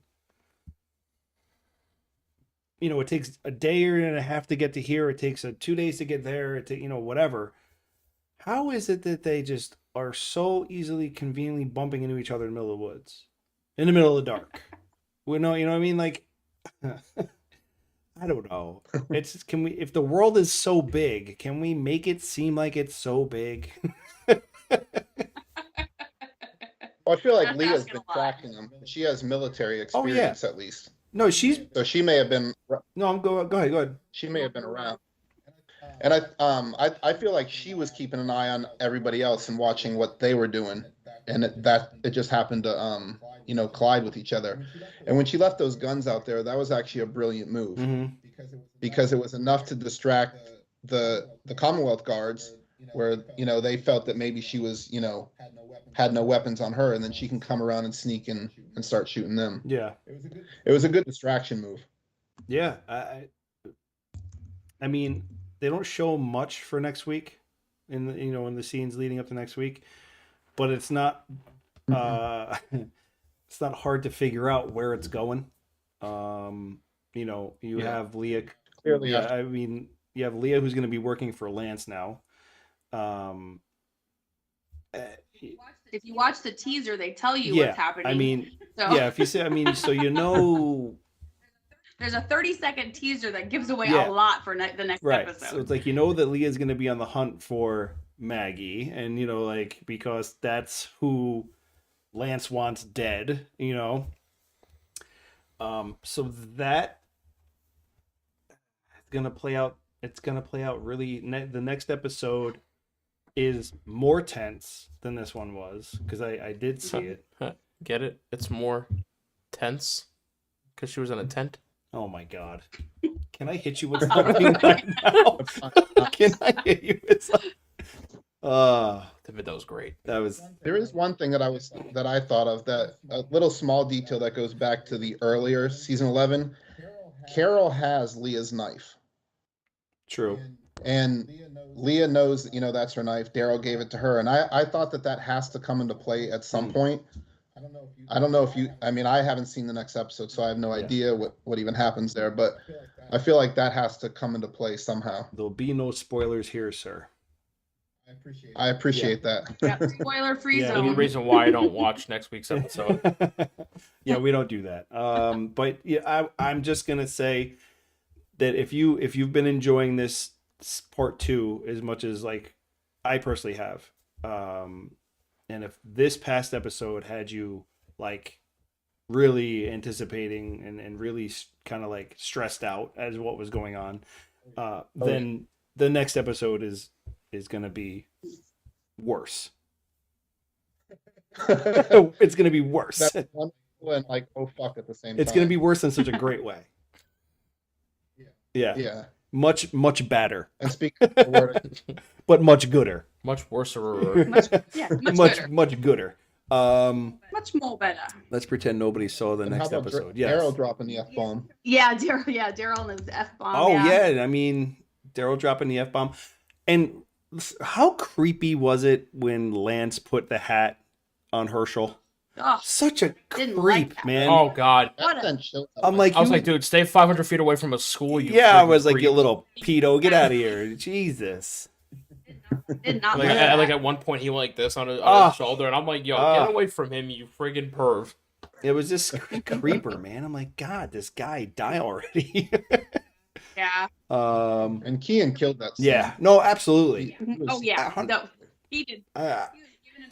It takes a day and a half to get to here. It takes 2 days to get there. Whatever. How is it that they just are so easily, conveniently bumping into each other in the middle of the woods, in the middle of the dark? You know what I mean? Like, I don't know. If the world is so big, can we make it seem like it's so big? Well, I feel like Leah's been tracking them. She has military experience at least. No, so she may have been. No, go ahead. She may have been around. And I feel like she was keeping an eye on everybody else and watching what they were doing, and it just happened to collide with each other. And when she left those guns out there, that was actually a brilliant move, because it was enough to distract the Commonwealth guards, where they felt that maybe she was had no weapons on her, and then she can come around and sneak in and start shooting them. Yeah, it was a good distraction move. Yeah, I mean, they don't show much for next week in the, in the scenes leading up to next week, but it's not it's not hard to figure out where it's going. You have Leah. Clearly, Yeah, I mean, you have Leah who's going to be working for Lance now. Um, If you watch the teaser, they tell you yeah, what's happening. I mean, so, yeah, if you say, I mean, so there's a 30-second teaser that gives away Yeah. a lot for the next right. episode. So it's like, that Leah's going to be on the hunt for Maggie, and because that's who Lance wants dead, so that it's gonna play out. It's gonna play out really. The next episode is more tense than this one was, because I did see it. Get it? It's more tense because she was in a tent. Oh my god! Can I hit you with something right now? Can I hit you with something? That was great. That was. there is one thing that I thought of, that a little small detail that goes back to the earlier season 11. Carol has Leah's knife, True. and Leah knows, that's her knife. Daryl gave it to her, and I thought that has to come into play at some point. I don't know if you. I mean, I haven't seen the next episode, so I have no idea what even happens there. But I feel like that has to come into play somehow. There'll be no spoilers here, sir. I appreciate that. Yep, spoiler-free Yeah. The zone. reason why I don't watch next week's episode. Yeah, we don't do that. But yeah, I'm just gonna say that if you've been enjoying this part 2 as much as like I personally have, and if this past episode had you like really anticipating and really kind of like stressed out as what was going on, then the next episode is gonna be worse. It's gonna be worse. That's one and like, oh fuck, at the same time. It's gonna be worse in such a great way. Yeah. Yeah. Much badder, And speaking of the word, but much gooder. Much worse. Much better. Much gooder. Much more better. Let's pretend nobody saw the and how next about episode. Daryl Yes. dropping the F-bomb. Yeah, Daryl and his F-bomb. Oh yeah. I mean, Daryl dropping the F-bomb. And how creepy was it when Lance put the hat on Herschel? Oh, Such a Didn't creep, like that. man. Oh God. What That a- sent chills up I'm my like, I was you- like, dude, stay 500 feet away from a school. You yeah, I freaking was like, creep. you little pedo, get out of here. Jesus. did not Like, like at, that. like at one point, he went like this on his Ah. shoulder, and I'm like, yo, Ah. get away from him, you friggin' perv. It was just creeper, man. I'm like, God, this guy die already. Yeah. And Kean killed that scene. Yeah. No, absolutely. Oh yeah. 100 No, he did. Uh,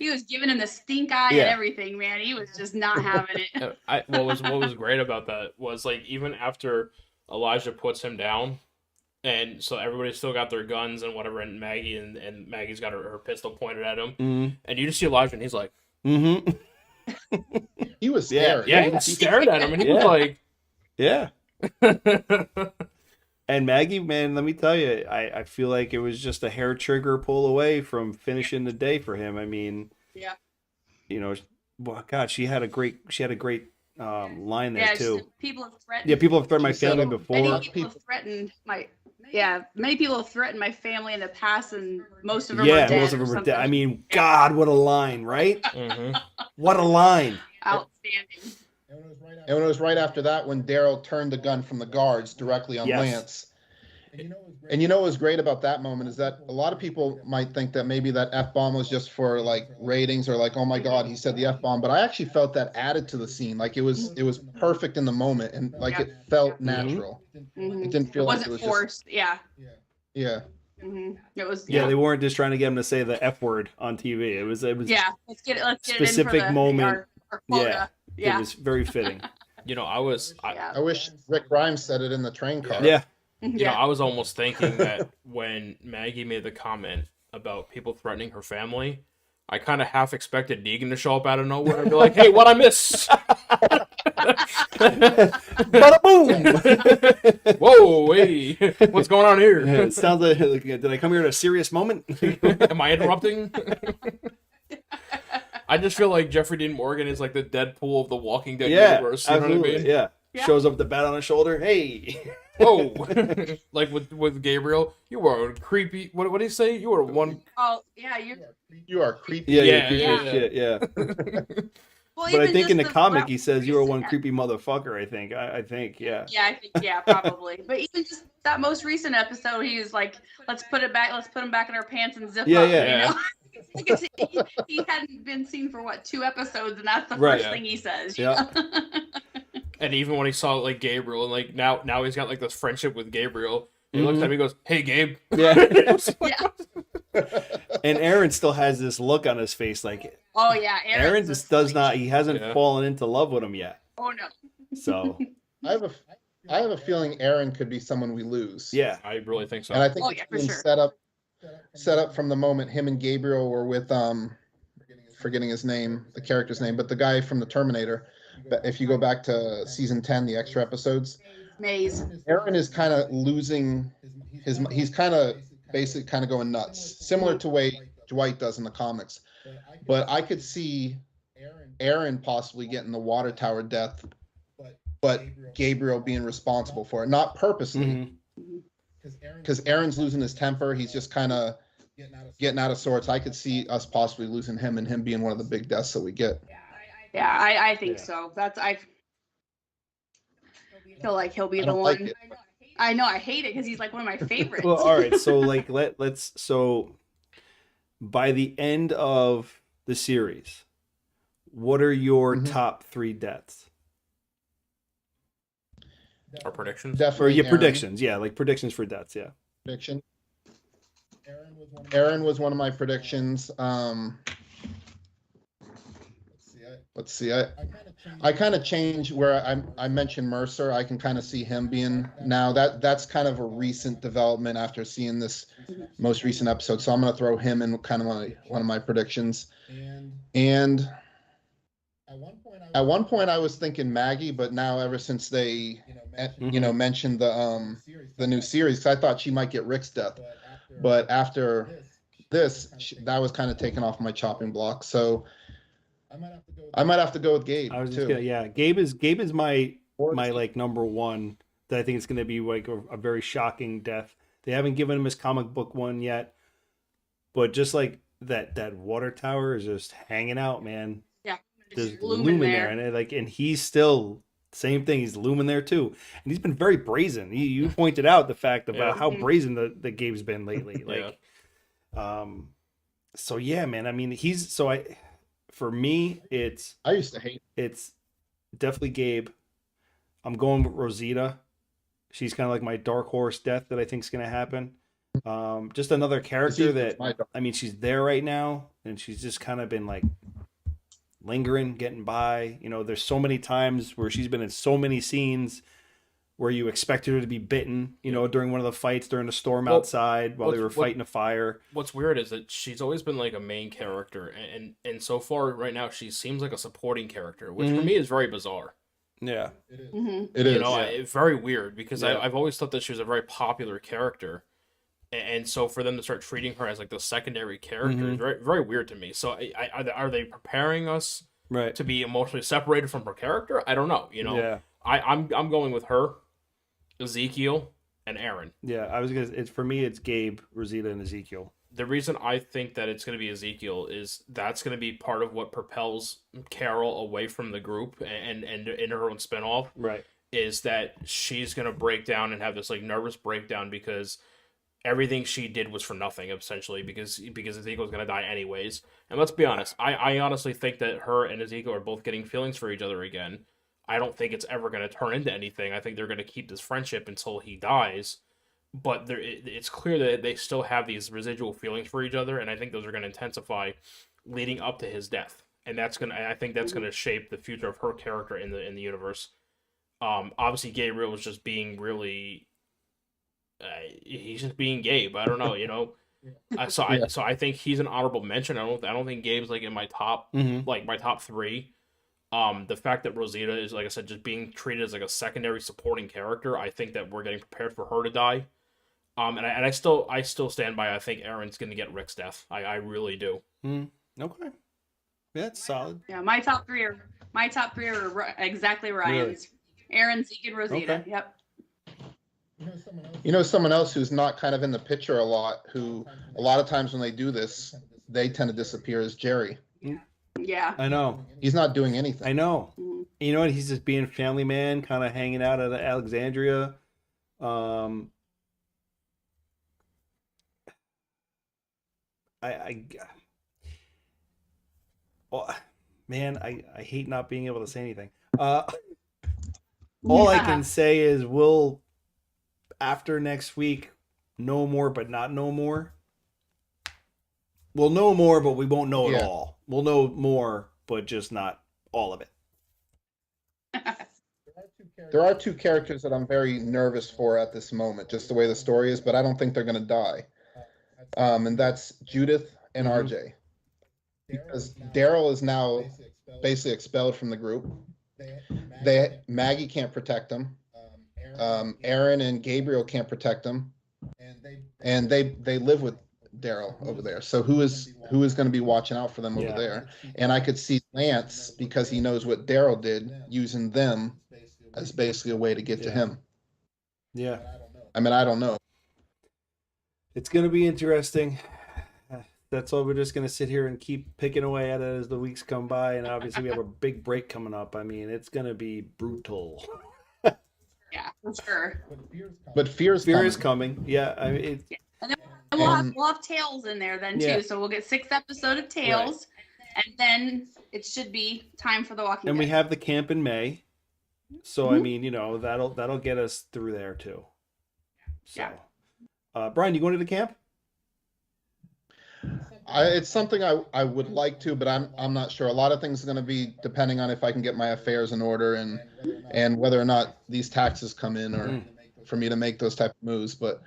He was giving him the stink eye Yeah. and everything, man. He was just not having it. What was great about that was like even after Elijah puts him down, and so everybody's still got their guns and whatever, and Maggie and Maggie's got her pistol pointed at him, and you just see Elijah, and he's like, mm-hmm. He was Yeah. scared. yeah, he stared at him, and he was Yeah. like, Yeah. And Maggie, man, let me tell you, I feel like it was just a hair trigger pull away from finishing the day for him. I mean, Yeah. Well, God, she had a great line there Yeah. too. People have threatened. Yeah, people have threatened my She said family it- before. Many people have threatened my. Yeah, many people have threatened my family in the past, and most of them are Yeah, dead. most of or them were dead. something. I mean, God, what a line, right? mhm. What a line. Outstanding. And it was right after that when Daryl turned the gun from the guards directly on Yes. Lance. And what was great about that moment is that a lot of people might think that maybe that F-bomb was just for like ratings or like, oh my God, he said the F-bomb. But I actually felt that added to the scene. Like it was perfect in the moment, and like it felt natural. Mhm. It didn't feel It like wasn't it was forced. Yeah. Yeah. It was. Yeah, they weren't just trying to get him to say the F word on TV. It was Yeah. Let's get it Specific in for moment. our quota. Yeah. Yeah. It was very fitting. I was Yeah. I wish Rick Grimes said it in the train car. Yeah. I was almost thinking that when Maggie made the comment about people threatening her family, I kind of half expected Negan to show up out of nowhere and be like, "Hey, what I miss? Bada boom! Whoa, hey, what's going on here? It sounds like, did I come here at a serious moment? Am I interrupting?" I just feel like Jeffrey Dean Morgan is like the Deadpool of the Walking Dead Yeah, universe. You know what I absolutely. mean? Yeah. shows up with the bat on his shoulder. Hey. Whoa. Like with Gabriel, you are creepy. What did he say? You are one. Oh yeah, You are creepy. Yeah, Yeah, creepy as yeah. shit. Yeah. well, But I even think in just the comic route he says you are one yeah. creepy motherfucker. I think. I think. Yeah. Yeah, I think probably. But even just that most recent episode, he was like, "Let's put it back. Let's put him back in our pants and zip Yeah, up." yeah. You know, because he hadn't been seen for what 2 episodes, and that's the Right. first thing he says. Yeah. And even when he saw like Gabriel, and like now he's got like this friendship with Gabriel. He looks at him, he goes, "Hey, Gabe." Yeah. Yeah. And Aaron still has this look on his face, like Oh yeah, Aaron Aaron's just a does freak. not. He hasn't Yeah. fallen into love with him yet. Oh no. So I have a feeling Aaron could be someone we lose. yeah. I really think so. And I think Oh, it's yeah, for been sure. set up from the moment him and Gabriel were with forgetting his name, the character's name, but the guy from the Terminator. But if you go back to season 10, the extra episodes, Maze. Aaron is kind of losing he's kind of basically kind of going nuts, similar to way Dwight does in the comics. But I could see Aaron possibly getting the water tower death, but Gabriel being responsible for it, not purposely, Mhm. because Aaron's losing his temper. He's just kind of getting out of sorts. I could see us possibly losing him and him being one of the big deaths that we get. Yeah, I think Yeah. so. I feel like he'll be I the don't one. like it. I know I hate it because he's like one of my favorites. Well, all right. So like let's so by the end of the series, what are your Mhm. top 3 deaths? Our predictions. Or Definitely your Aaron. predictions? Yeah, like predictions for deaths. Yeah. Prediction. Aaron was one of my predictions. Let's see. I kind of changed where I mentioned Mercer. I can kind of see him being now that's kind of a recent development after seeing this most recent episode. So I'm going to throw him in kind of one of my predictions. And at one point I was thinking Maggie, but now ever since they mentioned the new series, 'cause I thought she might get Rick's death, but after this, that was kind of taken off my chopping block. So I might have to go with Gabe I was just too. gonna, yeah. Gabe is my like number one that I think it's gonna be like a very shocking death. They haven't given him his comic book one yet, but just like that water tower is just hanging out, man. Yeah, There's just lumen there, and he's still same thing. He's lumen there too, and he's been very brazen. You pointed out the fact about Yeah. how brazen the Gabe's been lately. Yeah. Like, so yeah, man. I mean, for me, I used to hate. it's definitely Gabe. I'm going with Rosita. She's kind of like my dark horse death that I think is going to happen. Just another character that, I mean, she's there right now, and she's just kind of been like lingering, getting by. You know, there's so many times where she's been in so many scenes where you expected her to be bitten, you know, during one of the fights during the storm outside while they were fighting a fire. What's weird is that she's always been like a main character, and so far right now she seems like a supporting character, which for me is very bizarre. Yeah. Mm-hmm. It is. You know, it's very weird because Yeah. I've always thought that she was a very popular character, and so for them to start treating her as like the secondary character is very very weird to me. So are they preparing us Right. to be emotionally separated from her character? I don't know. You know, Yeah. I'm going with her, Ezekiel, and Aaron. Yeah. I was going to, for me, it's Gabe, Rosita, and Ezekiel. The reason I think that it's going to be Ezekiel is that's going to be part of what propels Carol away from the group and in her own spinoff. Right. Is that she's going to break down and have this like nervous breakdown because everything she did was for nothing essentially because Ezekiel's going to die anyways. And let's be honest, I honestly think that her and Ezekiel are both getting feelings for each other again. I don't think it's ever going to turn into anything. I think they're going to keep this friendship until he dies. But it's clear that they still have these residual feelings for each other, and I think those are going to intensify leading up to his death. And I think that's going to shape the future of her character in the universe. Obviously, Gabriel was just being really, he's just being Gabe. I don't know, you know. So I think he's an honorable mention. I don't think Gabe's like in my top my top 3. The fact that Rosita is, like I said, just being treated as like a secondary supporting character, I think that we're getting prepared for her to die. And I still stand by. I think Aaron's going to get Rick's death. I really do. Okay. Yeah, it's solid. Yeah, my top three are exactly Ryan's. Aaron, Zeke, and Rosita. Okay. Yep. You know, someone else who's not kind of in the picture a lot, who a lot of times when they do this, they tend to disappear, is Jerry. Yeah. I know. He's not doing I anything. know. Mhm. You know what? He's just being family man, kind of hanging out at Alexandria. I oh, man, I hate not being able to say anything. All I can say is we'll, after next week, know more but not know more. We'll know more, but we won't know it Yeah. all. We'll know more, but just not all of it. There are two characters that I'm very nervous for at this moment, just the way the story is, but I don't think they're going to die. And that's Judith and Mhm. RJ. Because Daryl is now basically expelled from the group. Maggie can't protect him. Aaron and Gabriel can't protect him. And they live with Daryl over there. So who is going to be watching out for them over Yeah. there? And I could see Lance, because he knows what Daryl did, using them as basically a way to get to Yeah. him. Yeah. I mean, I don't know. It's going to be interesting. That's all. We're just going to sit here and keep picking away at it as the weeks come by. And obviously, we have a big break coming up. I mean, it's going to be brutal. Yeah, for sure. But fear is coming. Yeah. I mean, And then we'll have Tales in there then Yeah. too. So we'll get 6 episodes of Tales, and then it should be time for The Walking and Dead. we have the camp in May. So, I mean, you know, that'll get us through there too. So, Yeah. Brian, you going to the camp? It's something I would like to, but I'm not sure. A lot of things are going to be depending on if I can get my affairs in order and whether or not these taxes come in or for me to make those type of moves. But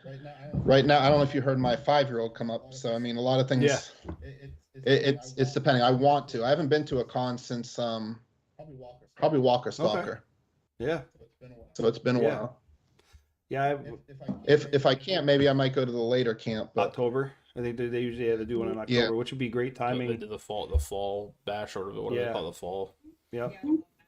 right now, I don't know if you heard my 5-year-old come up. So, I mean, a lot of things, Yeah. it's depending. I want to. I haven't been to a con since probably Walker Stalker. Yeah. So it's been a Yeah. while. Yeah. If I can't, maybe I might go to the later camp. But October. I think they usually have to do one in October, Yeah. which would be great They timing. did the fall bash or whatever Yeah. they call it, the fall. Yep.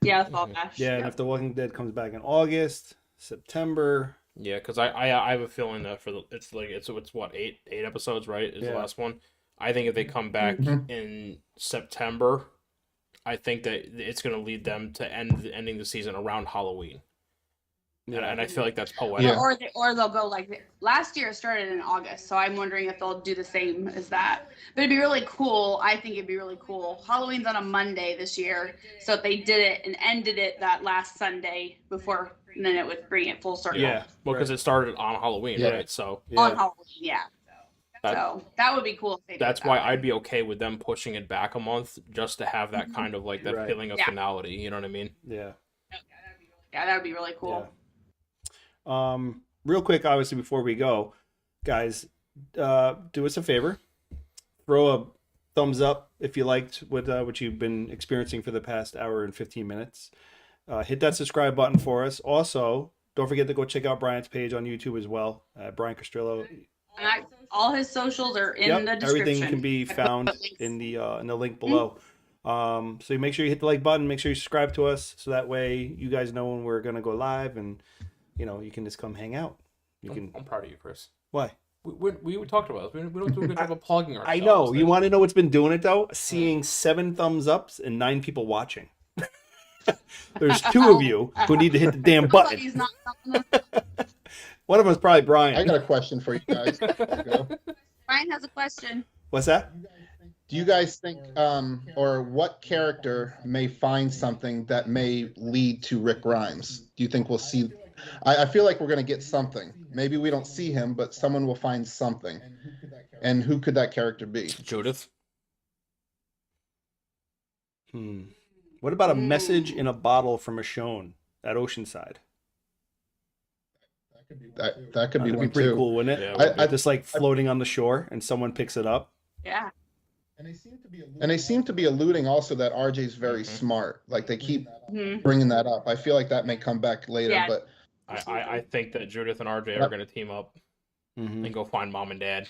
Yeah, the Fall Bash. Yeah, and if The Walking Dead comes back in August, September. Yeah, because I have a feeling that it's what 8 episodes, right? Is Yeah. the last one. I think if they come back in September, I think that it's going to lead them to ending the season around Halloween. And I feel like that's poetic. Yeah. Or they'll go like last year it started in August, so I'm wondering if they'll do the same as that. But it'd be really cool. I think it'd be really cool. Halloween's on a Monday this year, so if they did it and ended it that last Sunday before, and then it would bring it full circle. Yeah. Well, because it started on Halloween, Yeah. right? So On Halloween, yeah. That- So that would be cool. If they did that's it that why way. I'd be okay with them pushing it back a month just to have that kind of like that Right. feeling of Yeah. finality. You know what I mean? Yeah. Yeah, that would be really cool. Real quick, obviously, before we go, guys, do us a favor. Throw a thumbs up if you liked what you've been experiencing for the past hour and 15 minutes. Hit that subscribe button for us. Also, don't forget to go check out Brian's page on YouTube as well. Brian Castrillo. And all his socials are in the description. Everything can be I put found links. in the link below. So you make sure you hit the like button. Make sure you subscribe to us, so that way you guys know when we're gonna go live, and you know you can just come hang out. You can. I'm proud of you, Chris. Why? We talked about this. We don't do a good job of plugging ourselves. I know. You want to know what's been doing it though? Seeing 7 thumbs ups and 9 people watching. There's 2 of you who need to hit the damn button. Somebody's not One of them is probably Brian. I got a question for you guys. Brian has a question. What's that? Do you guys think, or what character may find something that may lead to Rick Grimes? Do you think we'll see? I feel like we're going to get something. Maybe we don't see him, but someone will find something. And who could that character be? Judith. What about a message in a bottle from Michonne at Oceanside? That could be That'd one be pretty too. cool, wouldn't it? Yeah, Just like floating on the shore and someone picks it up. Yeah. And they seem to be alluding also that RJ's very smart. Like they keep Mhm. bringing that up. I feel like that may come back later, Yeah. but I think that Judith and RJ are going to team up and go find mom and dad.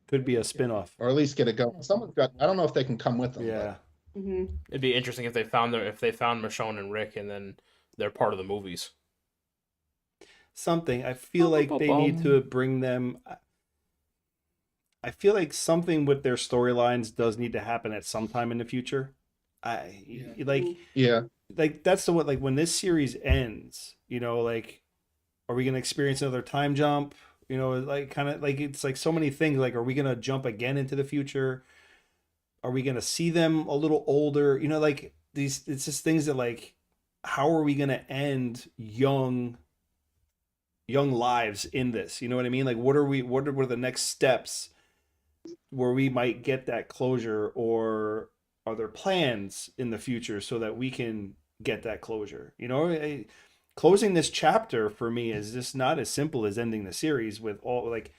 Could be a spin-off. or at least get it going. Someone's got. I don't know if they can come with them. Yeah. It'd be interesting if they found Michonne and Rick, and then they're part of the movies. Something. I feel like they need to bring them. I feel like something with their storylines does need to happen at some time in the future. Yeah. Like that's the what like when this series ends, like, are we gonna experience another time jump? Like kind of like it's like so many things. Like, are we gonna jump again into the future? Are we gonna see them a little older? Like these. It's just things that like, how are we gonna end young lives in this? You know what I mean? Like, what are the next steps where we might get that closure, or are there plans in the future so that we can get that closure? Closing this chapter for me is just not as simple as ending the series with all like,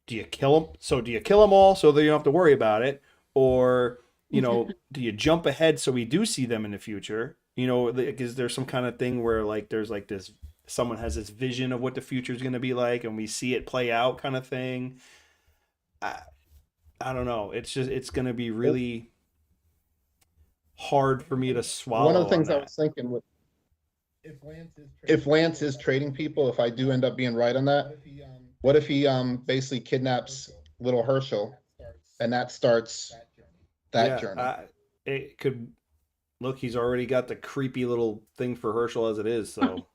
do you kill them? So do you kill them all so that you don't have to worry about it? Or, do you jump ahead so we do see them in the future? Is there some kind of thing where like, there's like this, someone has this vision of what the future is going to be like and we see it play out kind of thing? I don't know. It's going to be really hard for me to swallow. One of the things I was thinking with, if Lance is trading people, if I do end up being right on that, what if he basically kidnaps little Herschel and that starts that journey? It could look, he's already got the creepy little thing for Herschel as it is, so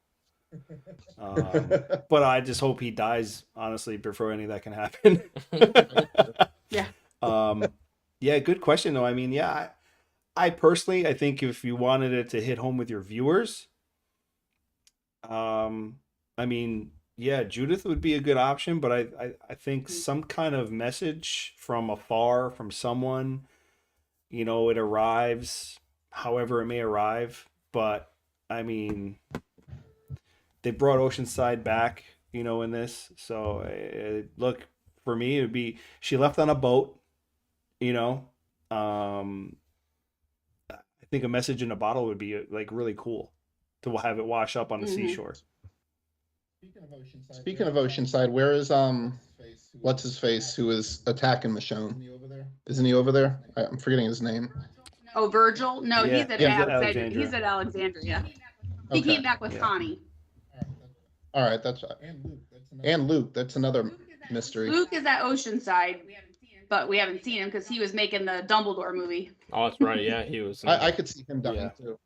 but I just hope he dies, honestly, before any of that can happen. Yeah. Yeah, good question though. I mean, yeah, I personally, I think if you wanted it to hit home with your viewers, I mean, yeah, Judith would be a good option, but I think some kind of message from afar, from someone, it arrives however it may arrive. But I mean, they brought Oceanside back, in this. So look, for me, it would be, she left on a boat, I think a message in a bottle would be like really cool to have it wash up on the seashore. Speaking of Oceanside, where is what's his face who is attacking Michonne? Isn't he over there? I'm forgetting his name. Oh, Virgil? No, Yeah, he's at Alexandria. He's at Alexandria. He came back with Connie. All right, that's and Luke. That's another mystery. Luke is at Oceanside, but we haven't seen him because he was making the Dumbledore movie. Oh, that's right. Yeah, he was. I could see him dying too.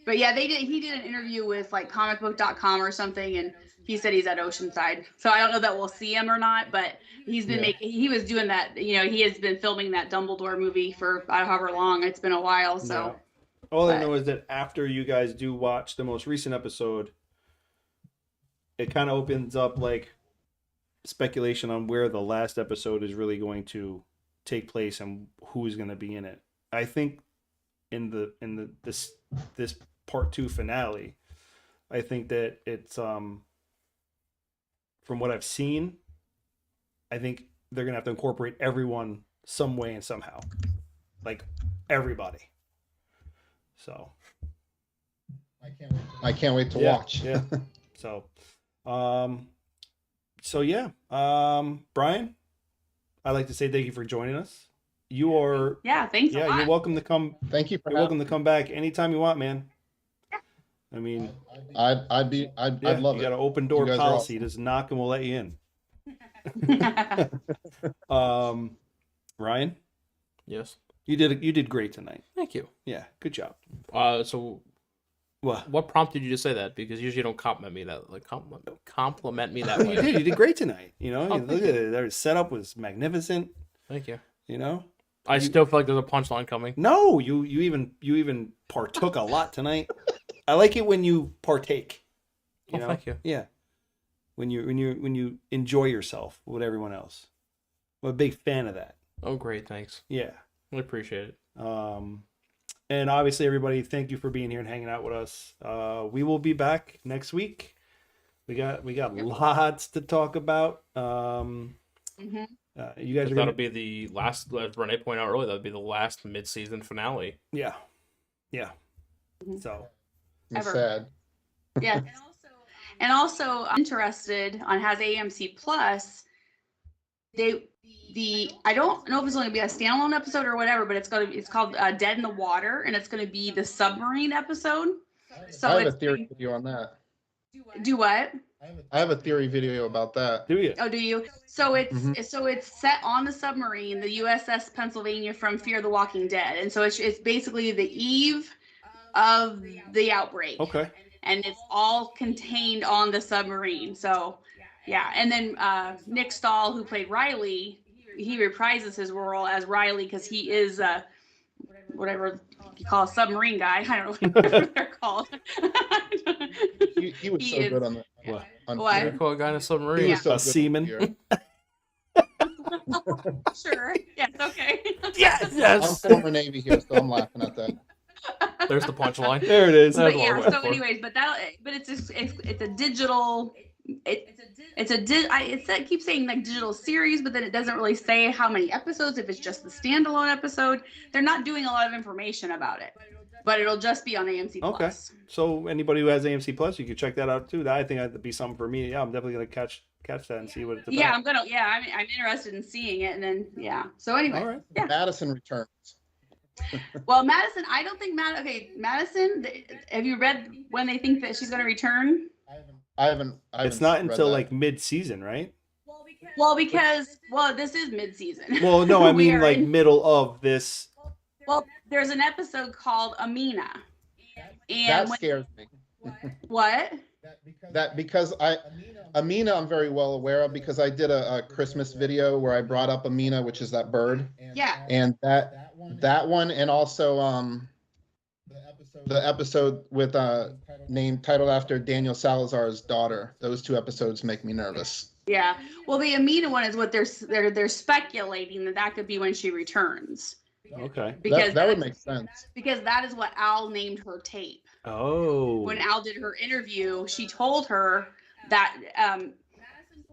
But yeah, he did an interview with like comicbook.com or something, and he said he's at Oceanside. So I don't know that we'll see him or not, but he's been he was doing that, he has been filming that Dumbledore movie for however long. It's been a while, so. Yeah. All I know is that after you guys do watch the most recent episode, it kind of opens up like speculation on where the last episode is really going to take place and who's going to be in it. I think in this part 2 finale, I think that it's from what I've seen, I think they're gonna have to incorporate everyone some way and somehow, like everybody. So I can't wait to watch. Yeah. So yeah, Brian, I'd like to say thank you for joining us. You are thanks. Yeah, you're welcome to come. Thank you. You're welcome to come back anytime you want, man. I mean, I'd love it. You got an open door policy. Just knock and we'll let you in. Ryan? Yes. You did great tonight. Thank you. Yeah, good job. So what prompted you to say that? Because usually you don't compliment me that way. You did great tonight. Look thank at it. Their setup was magnificent. Thank you. I still feel like there's a punchline coming. No, you even partook a lot tonight. I like it when you partake. Thank you. Yeah. When you enjoy yourself with everyone else. I'm a big fan of that. Oh, great, thanks. Yeah. I appreciate it. And obviously everybody, thank you for being here and hanging out with us. We will be back next week. We got lots to talk about. You guys that'll be the last, as Renee pointed out earlier, that'll be the last mid-season finale. Yeah. So it's sad. Yeah. And also I'm interested on has AMC Plus. I don't know if it's going to be a standalone episode or whatever, but it's called Dead in the Water, and it's going to be the submarine episode. So I have a theory video on that. Do what? I have a theory video about that. Do you? Oh, do you? So it's set on the submarine, the USS Pennsylvania from Fear the Walking Dead, and so it's basically the eve of the outbreak. Okay. And it's all contained on the submarine. So, yeah. And then Nick Stahl, who played Riley, he reprises his role as Riley because he is whatever you call a submarine guy. I don't know what they're called. He was so good on that. What? What? You're called a guy in a submarine. He was so A good seaman. here. Sure. Yes. Okay. Yes. I'm former Navy here, so I'm laughing at that. There's the punchline. There it is. But yeah. So, anyways, but it's a digital. It keeps saying like digital series, but then it doesn't really say how many episodes. If it's just the standalone episode, they're not doing a lot of information about it. But it'll just be on AMC Plus. Okay. So anybody who has AMC Plus, you can check that out too. I think that'd be something for me. Yeah, I'm definitely gonna catch that and see what it's about. Yeah, I'm interested in seeing it, and then yeah. So anyway, All right. yeah. Madison returns. Well, Madison, I don't think Madison. Have you read when they think that she's going to return? I haven't It's not read until that. like mid-season, right? Well, because this is mid-season. Well, no, I We mean are like in- middle of this. Well, there's an episode called Amina, and That when, scares me. what? That because Amina I'm very well aware of because I did a Christmas video where I brought up Amina, which is that bird, Yeah. and that one, and also the episode with titled after Daniel Salazar's daughter. Those two episodes make me nervous. Yeah. Well, the Amina one is what they're speculating that could be when she returns. Okay. Because That would make sense. Because that is what Al named her tape. Oh. When Al did her interview, she told her that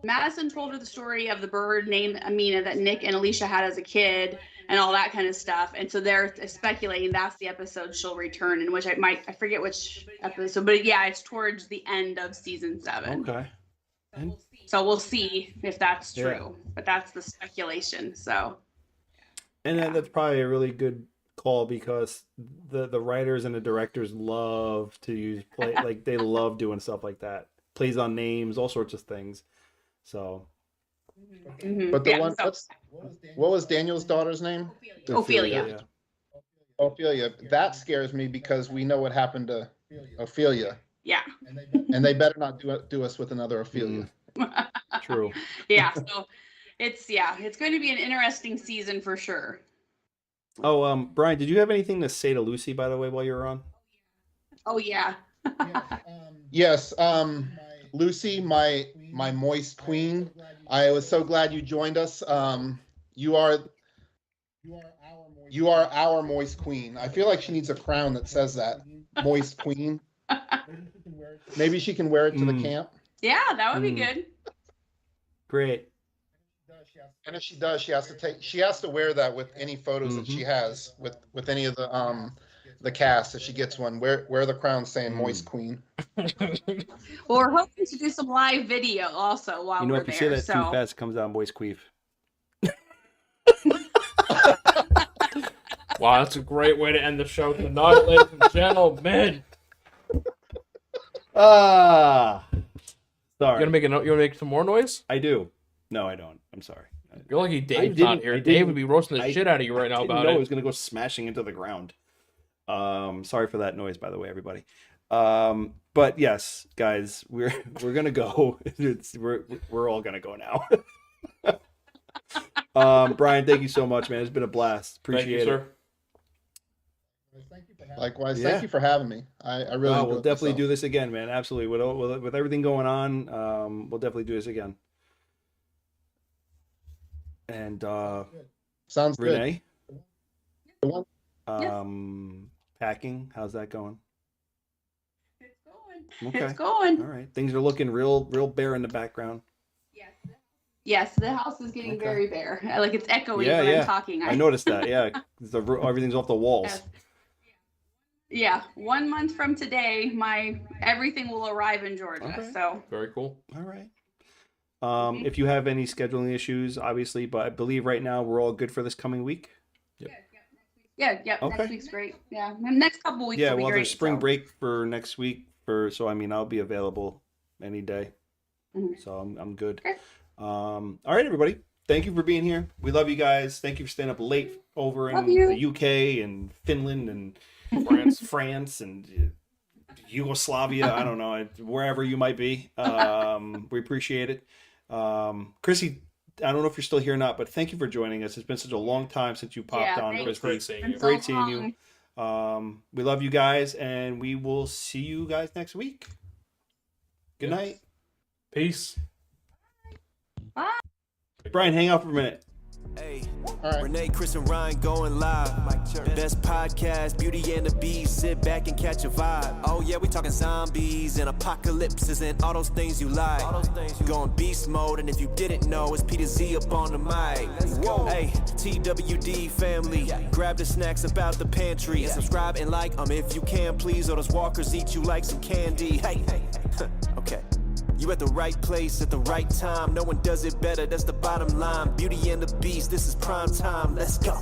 Madison told her the story of the bird named Amina that Nick and Alicia had as a kid and all that kind of stuff. And so they're speculating that's the episode she'll return in, which I forget which episode, but yeah, it's towards the end of season 7. Okay. So we'll see if that's Yeah. true, but that's the speculation. So. And that's probably a really good call because the writers and the directors love to use like they love doing stuff like that. Plays on names, all sorts of things. So Mhm. But the Yeah, one, so- what was Daniel's daughter's name? Ophelia. Yeah. Ophelia. That scares me because we know what happened to Ophelia, Yeah. and they better not do us with another Ophelia. True. Yeah. So it's going to be an interesting season for sure. Oh, Brian, did you have anything to say to Lucy, by the way, while you were on? Oh yeah. Yes, Lucy, my moist queen. I was so glad you joined us. You are our moist queen. I feel like she needs a crown that says that, moist queen. Maybe she can wear it to the camp. Yeah, that would be good. Great. And if she does, she has to wear that with any photos that she has with any of the cast. If she gets one, wear the crown saying "Moist Queen." Well, we're hoping to do some live video also while You know, we're if you there. say that too So fast, it comes out voice queef. Wow, that's a great way to end the show tonight, ladies and gentlemen. Ah, You sorry. gonna make some more noise? I do. No, I don't. I'm sorry. You're lucky Dave's didn't- not here. I Dave didn't- would be roasting the I- shit out of you right now I didn't about know it. it was gonna go smashing into the ground. Sorry for that noise, by the way, everybody. But yes, guys, we're gonna go. We're all gonna go now. Brian, thank you so much, man. It's been a blast. Thank Appreciate you, it. sir. Likewise, Yeah. thank you for having me. I really. We'll enjoyed definitely myself. do this again, man. Absolutely. With everything going on, we'll definitely do this again. And Sounds good. Renee, The one- packing, how's that going? it's going. Okay. It's going. All right. Things are looking real bare in the background. Yes, the house is getting Okay. very bare. Like it's echoing Yeah, when yeah. I'm talking. I noticed that. Yeah, everything's off the walls. Yes. Yeah, 1 month from today, everything will arrive in Georgia. Okay. So Very cool. All right. If you have any scheduling issues, obviously, but I believe right now we're all good for this coming week. Yeah, Okay. next week's great. Yeah, the next couple weeks Yeah, will be well, great. there's spring so. break for next week, so I mean, I'll be available any day. Mhm. So I'm good. Okay. All right, everybody. Thank you for being here. We love you guys. Thank you for staying up late over Love in you. the UK and Finland and France and Yugoslavia. I don't know, wherever you might be. We appreciate it. Chrissy, I don't know if you're still here or not, but thank you for joining us. It's been such a long time since you popped on. thanks. It was great seeing you. Been so Great seeing you. long. We love you guys, and we will see you guys next week. Good Yes. night. Peace. Bye. Brian, hang out for a minute. Hey, All right. Renee, Chris, and Ryan going live. Best podcast, Beauty and the Beast. Sit back and catch a vibe. Oh yeah, we talking zombies and apocalypses and all those things you like. Going beast mode, and if you didn't know, it's Peter Z up on the mic. Whoa, hey, TWD family, grab the snacks about the pantry and subscribe and like if you can, please. Or those walkers eat you like some candy. Hey, okay. You at the right place at the right time. No one does it better, that's the bottom line. Beauty and the Beast, this is prime time. Let's go.